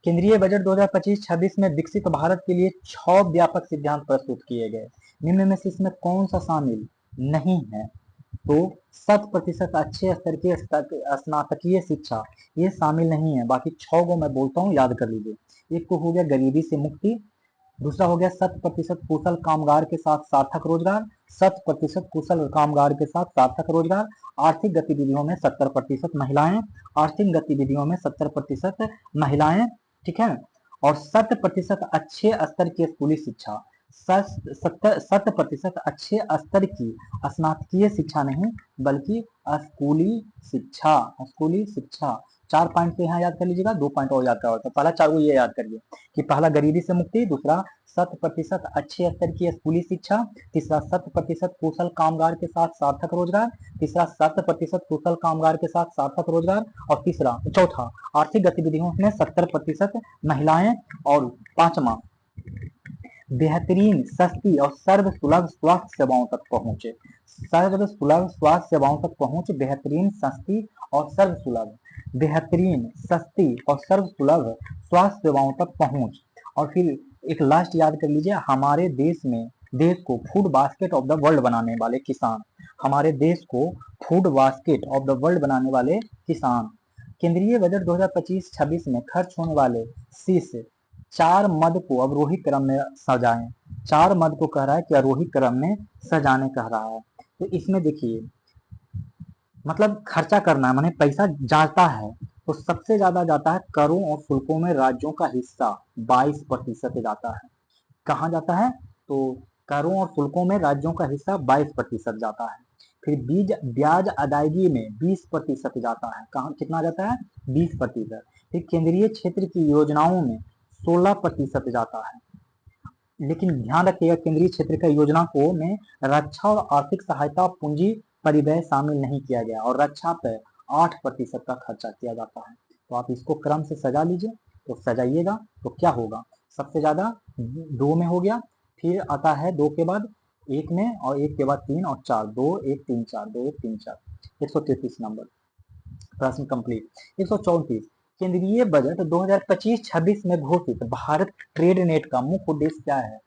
केंद्रीय बजट 2025-26 में विकसित भारत के लिए 6 व्यापक सिद्धांत प्रस्तुत किए गए। निम्न में से इसमें कौन सा शामिल नहीं है? तो 100% अच्छे स्तर की स्नातकीय शिक्षा ये शामिल नहीं है। बाकी 6 को मैं बोलता हूँ, याद कर लीजिए। एक तो हो गया गरीबी से मुक्ति, दूसरा हो गया 100% कुशल कामगार के साथ सार्थक रोजगार, 100% कुशल कामगार के साथ सार्थक रोजगार, आर्थिक गतिविधियों में 70% महिलाएं, आर्थिक गतिविधियों में 70% महिलाएं, ठीक है। और 100% अच्छे स्तर की स्कूली शिक्षा, 100% अच्छे स्तर की स्नातकीय शिक्षा नहीं बल्कि स्कूली शिक्षा। 4 पॉइंट तो यहाँ याद कर लीजिएगा, 2 पॉइंट और याद करवा। तो पहला 4 को ये याद करिए कि पहला गरीबी से मुक्ति, दूसरा 100% अच्छे स्तर की स्कूली शिक्षा, तीसरा 100% कुशल कामगार के साथ सार्थक रोजगार, तीसरा 100% कुशल कामगार के साथ सार्थक रोजगार, और चौथा आर्थिक गतिविधियों में 70% महिलाएं, और 5वां बेहतरीन, सस्ती और सर्वसुलभ स्वास्थ्य सेवाओं तक पहुंच। सर्वसुलभ स्वास्थ्य सेवाओं तक पहुंच, बेहतरीन, सस्ती और सर्वसुलभ, बेहतरीन, सस्ती और सर्वसुलभ स्वास्थ्य सेवाओं तक पहुंच। और फिर एक लास्ट याद कर लीजिए, हमारे देश को food basket of the world बनाने वाले किसान। हमारे देश को food basket of the world बनाने वाले किसान। केंद्रीय बजट 2025-26 में खर्च होने वाले शीर्ष 4 मद को अवरोही क्रम में सजाएं। 4 मद को कह रहा है कि आरोही क्रम में सजाने कह रहा है। तो इसमें देखिए, मतलब खर्चा करना माने पैसा जाता है, तो सबसे ज्यादा जाता है करों और शुल्कों में राज्यों का हिस्सा 22% जाता है। कहाँ जाता है? तो करों और शुल्कों में राज्यों का हिस्सा 22% जाता है। फिर बीज ब्याज अदायगी में 20% जाता है। कहाँ कितना जाता है? 20%। फिर केंद्रीय क्षेत्र की योजनाओं में 16% जाता है। लेकिन ध्यान रखिएगा, केंद्रीय क्षेत्र का योजना को में रक्षा और आर्थिक सहायता पूंजी परिव्यय शामिल नहीं किया गया और रक्षा पर 8% का खर्चा किया जाता है। तो आप इसको क्रम से सजा लीजिए, तो सजाइएगा तो क्या होगा? सबसे ज्यादा 2 में हो गया, फिर आता है 2 के बाद 1 में, और 1 के बाद 3 और 4, 2 1 3 4, 2 1 3 4, 133 नंबर। प्रश्न कंप्लीट। 134, केंद्रीय बजट 2025-26 में घोषित भारत ट्रेड नेट का मुख्य उद्देश्य क्या है?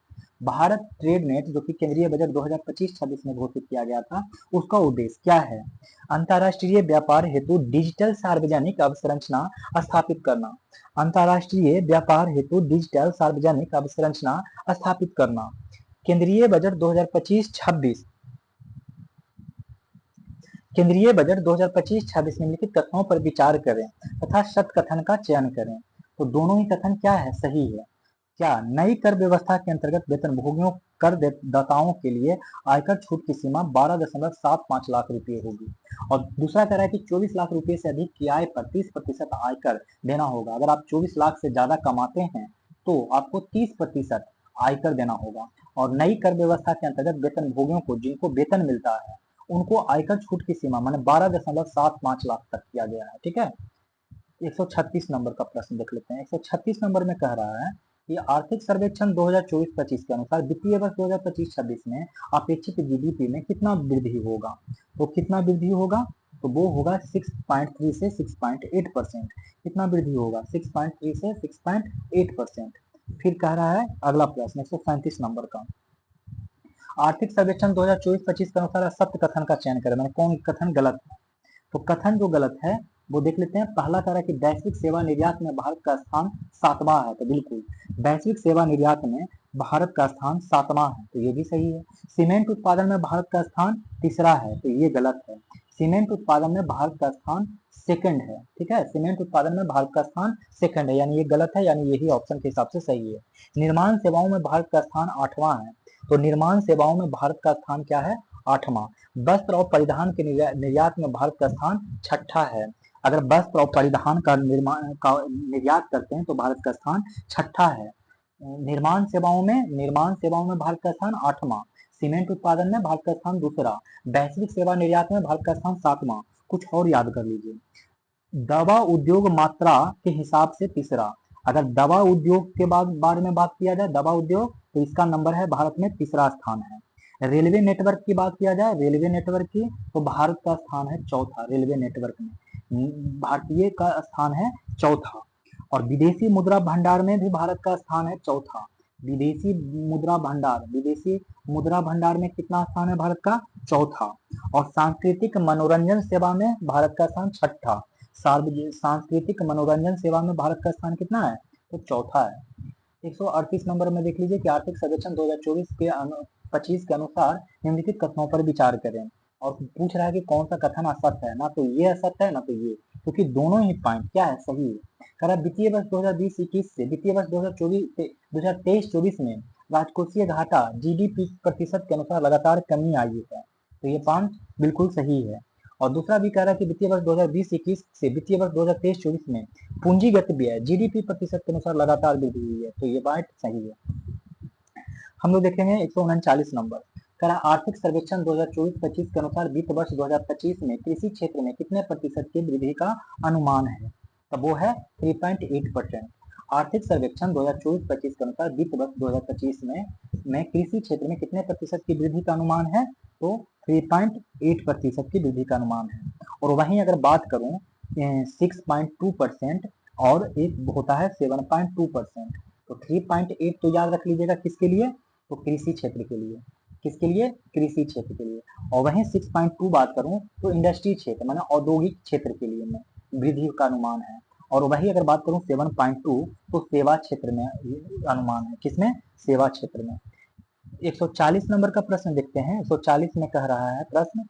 भारत ट्रेड नेट जो कि केंद्रीय बजट 2025-26 में घोषित किया गया था, उसका उद्देश्य क्या है? अंतर्राष्ट्रीय व्यापार हेतु डिजिटल सार्वजनिक अवसंरचना स्थापित करना। अंतर्राष्ट्रीय व्यापार हेतु डिजिटल सार्वजनिक अवसंरचना स्थापित करना। केंद्रीय बजट 2025-26 केंद्रीय बजट 2025-26 निम्नलिखित कथनों पर विचार करें तथा सत्य कथन का चयन करें। तो दोनों ही कथन क्या है? सही है। क्या नई कर व्यवस्था के अंतर्गत वेतनभोगियों कर दाताओं के लिए आयकर छूट की सीमा 12.75 लाख रुपए होगी? और दूसरा कह रहा है कि 24 लाख रुपए से अधिक की आय पर 30% आयकर देना होगा। अगर आप 24 लाख से ज्यादा कमाते हैं तो आपको 30% आयकर देना होगा। और नई कर व्यवस्था के अंतर्गत वेतनभोगियों को जिनको वेतन मिलता है उनको आयकर छूट की सीमा माने 12.75 लाख तक किया गया है। ठीक है। 136 नंबर का प्रश्न देख लेते हैं। 136 नंबर में कह रहा है कि आर्थिक सर्वेक्षण 2024-25 के अनुसार वित्तीय वर्ष 2025-26 में अपेक्षित जीडीपी में कितना वृद्धि होगा? तो कितना वृद्धि होगा? तो वो होगा 6.3 से 6.8%। कितना वृद्धि होगा? 6.3 से 6.8%। फिर कह रहा है अगला प्रश्न 137 नंबर का, आर्थिक सर्वेक्षण 2024-25 के अनुसार सत्य कथन का चयन करें, मैंने कौन कथन गलत है? तो कथन जो गलत है वो देख लेते हैं। पहला कह रहा है कि वैश्विक सेवा निर्यात में भारत का स्थान 7वां है। तो बिल्कुल वैश्विक सेवा निर्यात में भारत का स्थान 7वां है, तो ये भी सही है। सीमेंट उत्पादन में भारत का स्थान 3रा है, तो ये गलत है। सीमेंट उत्पादन में भारत का स्थान सेकंड है। ठीक है, सीमेंट उत्पादन में भारत का स्थान सेकंड है, यानी ये गलत है, यानी यही ऑप्शन के हिसाब से सही है। निर्माण सेवाओं में भारत का स्थान 8वां है, तो निर्माण सेवाओं में भारत का स्थान क्या है? 8वां। वस्त्र और परिधान के निर्यात में भारत का स्थान 6ठा है। अगर वस्त्र और परिधान का निर्यात करते हैं तो भारत का स्थान 6ठा है। निर्माण सेवाओं में भारत का स्थान 8वां। सीमेंट उत्पादन में भारत का स्थान 2रा। वैश्विक सेवा निर्यात में भारत का स्थान 7वां। कुछ और याद कर लीजिए। दवा उद्योग मात्रा के हिसाब से 3रा। अगर दवा उद्योग के बारे में बात किया जाए, दवा उद्योग, तो इसका नंबर है भारत में 3रा स्थान है। रेलवे नेटवर्क की बात किया जाए, रेलवे नेटवर्क की, तो भारत का स्थान है 4था रेलवे नेटवर्क में। भारतीय का स्थान है 4था। और विदेशी मुद्रा भंडार में भी भारत का स्थान है 4था। विदेशी मुद्रा भंडार में कितना स्थान है भारत का? 4था। और सांस्कृतिक मनोरंजन सेवा में भारत का स्थान 6ठा। सांस्कृतिक मनोरंजन सेवा में भारत का स्थान कितना है? तो 4था है। 138 नंबर में देख लीजिए कि आर्थिक सर्वेक्षण 2024 के 25 के अनुसार निम्नलिखित कथनों पर विचार करें। और पूछ रहा है कि कौन सा कथन असत्य है, ना तो ये असत्य है ना तो ये, क्योंकि दोनों ही पॉइंट क्या है? सही है। कह रहा वित्तीय वर्ष 2020-21 से वित्तीय वर्ष 2023-24 में राजकोषीय घाटा जीडीपी प्रतिशत के अनुसार लगातार कमी आई है, तो ये पॉइंट बिल्कुल सही है। और दूसरा भी कह रहा है कि वित्तीय वर्ष 2020-21 से वित्तीय वर्ष 2023-24 में पूंजीगत व्यय जीडीपी प्रतिशत के अनुसार लगातार वृद्धि हुई है, तो ये बात सही है। हम लोग देखेंगे 139 नंबर। कह रहा आर्थिक सर्वेक्षण 2024-25 के अनुसार वित्त वर्ष 2025 में कृषि क्षेत्र में कितने प्रतिशत की वृद्धि का अनुमान है? तब वो है 3.8%। आर्थिक सर्वेक्षण 2024-25 के अनुसार वित्त वर्ष 2025 में कृषि क्षेत्र में कितने प्रतिशत की वृद्धि का अनुमान है? तो 3.8% की वृद्धि का अनुमान है। और वहीं अगर बात करूं 6.2% और एक होता है 7.2%, तो 3.8 तो याद रख लीजिएगा किसके लिए? तो कृषि क्षेत्र के लिए। किसके लिए? कृषि क्षेत्र के लिए। और वहीं 6.2 बात करूं तो इंडस्ट्री क्षेत्र माना औद्योगिक क्षेत्र के लिए में वृद्धि का अनुमान है। और वही अगर बात करूं 7.2 तो सेवा क्षेत्र में अनुमान है। किसमें? सेवा क्षेत्र में। 140 नंबर का प्रश्न देखते हैं। 140 में कह रहा है प्रश्न,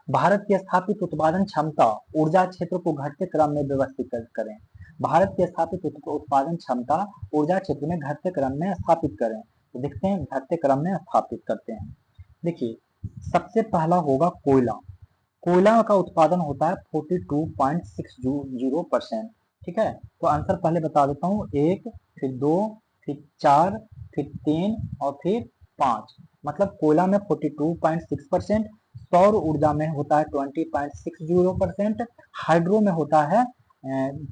भारत की स्थापित उत्पादन क्षमता ऊर्जा क्षेत्र को घटते क्रम में व्यवस्थित करें। भारत की स्थापित उत्पादन क्षमता ऊर्जा क्षेत्र में घटते क्रम में स्थापित करें। तो देखते हैं घटते क्रम में स्थापित करते हैं। देखिए सबसे पहला होगा कोयला। कोयला का उत्पादन होता है 42.60%। ठीक है, तो आंसर पहले बता देता हूँ, 1, फिर 2, फिर 4, फिर 3 और फिर 5। मतलब कोयला में 42.6%, सौर ऊर्जा में होता है 20.60%, हाइड्रो में होता है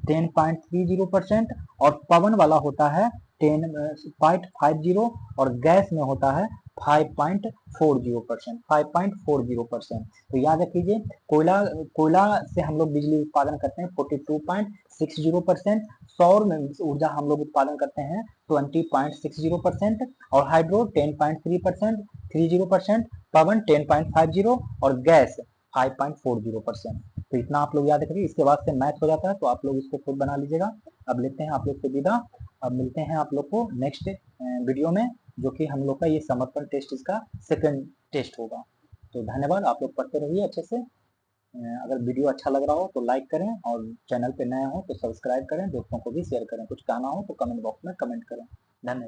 10.30% और पवन वाला होता है 10.50 और गैस में होता है 5.40%। तो याद रखिए कोयला से हम लोग बिजली उत्पादन करते हैं 42.60%, सौर में ऊर्जा हम लोग उत्पादन करते हैं 20.60% और हाइड्रो 10.30%, पवन 10.50 और गैस 5.40%। तो इतना आप लोग याद रखिए, इसके बाद से मैथ हो जाता है, तो आप लोग इसको खुद बना लीजिएगा। अब लेते हैं आप लोग से विदा। अब मिलते हैं आप लोग को नेक्स्ट वीडियो में, जो कि हम लोग का ये समर्पण टेस्ट इसका सेकंड टेस्ट होगा। तो धन्यवाद, आप लोग पढ़ते रहिए अच्छे से। अगर वीडियो अच्छा लग रहा हो तो लाइक करें और चैनल पे नए हो तो सब्सक्राइब करें, दोस्तों को भी शेयर करें। कुछ कहना हो तो कमेंट बॉक्स में कमेंट करें।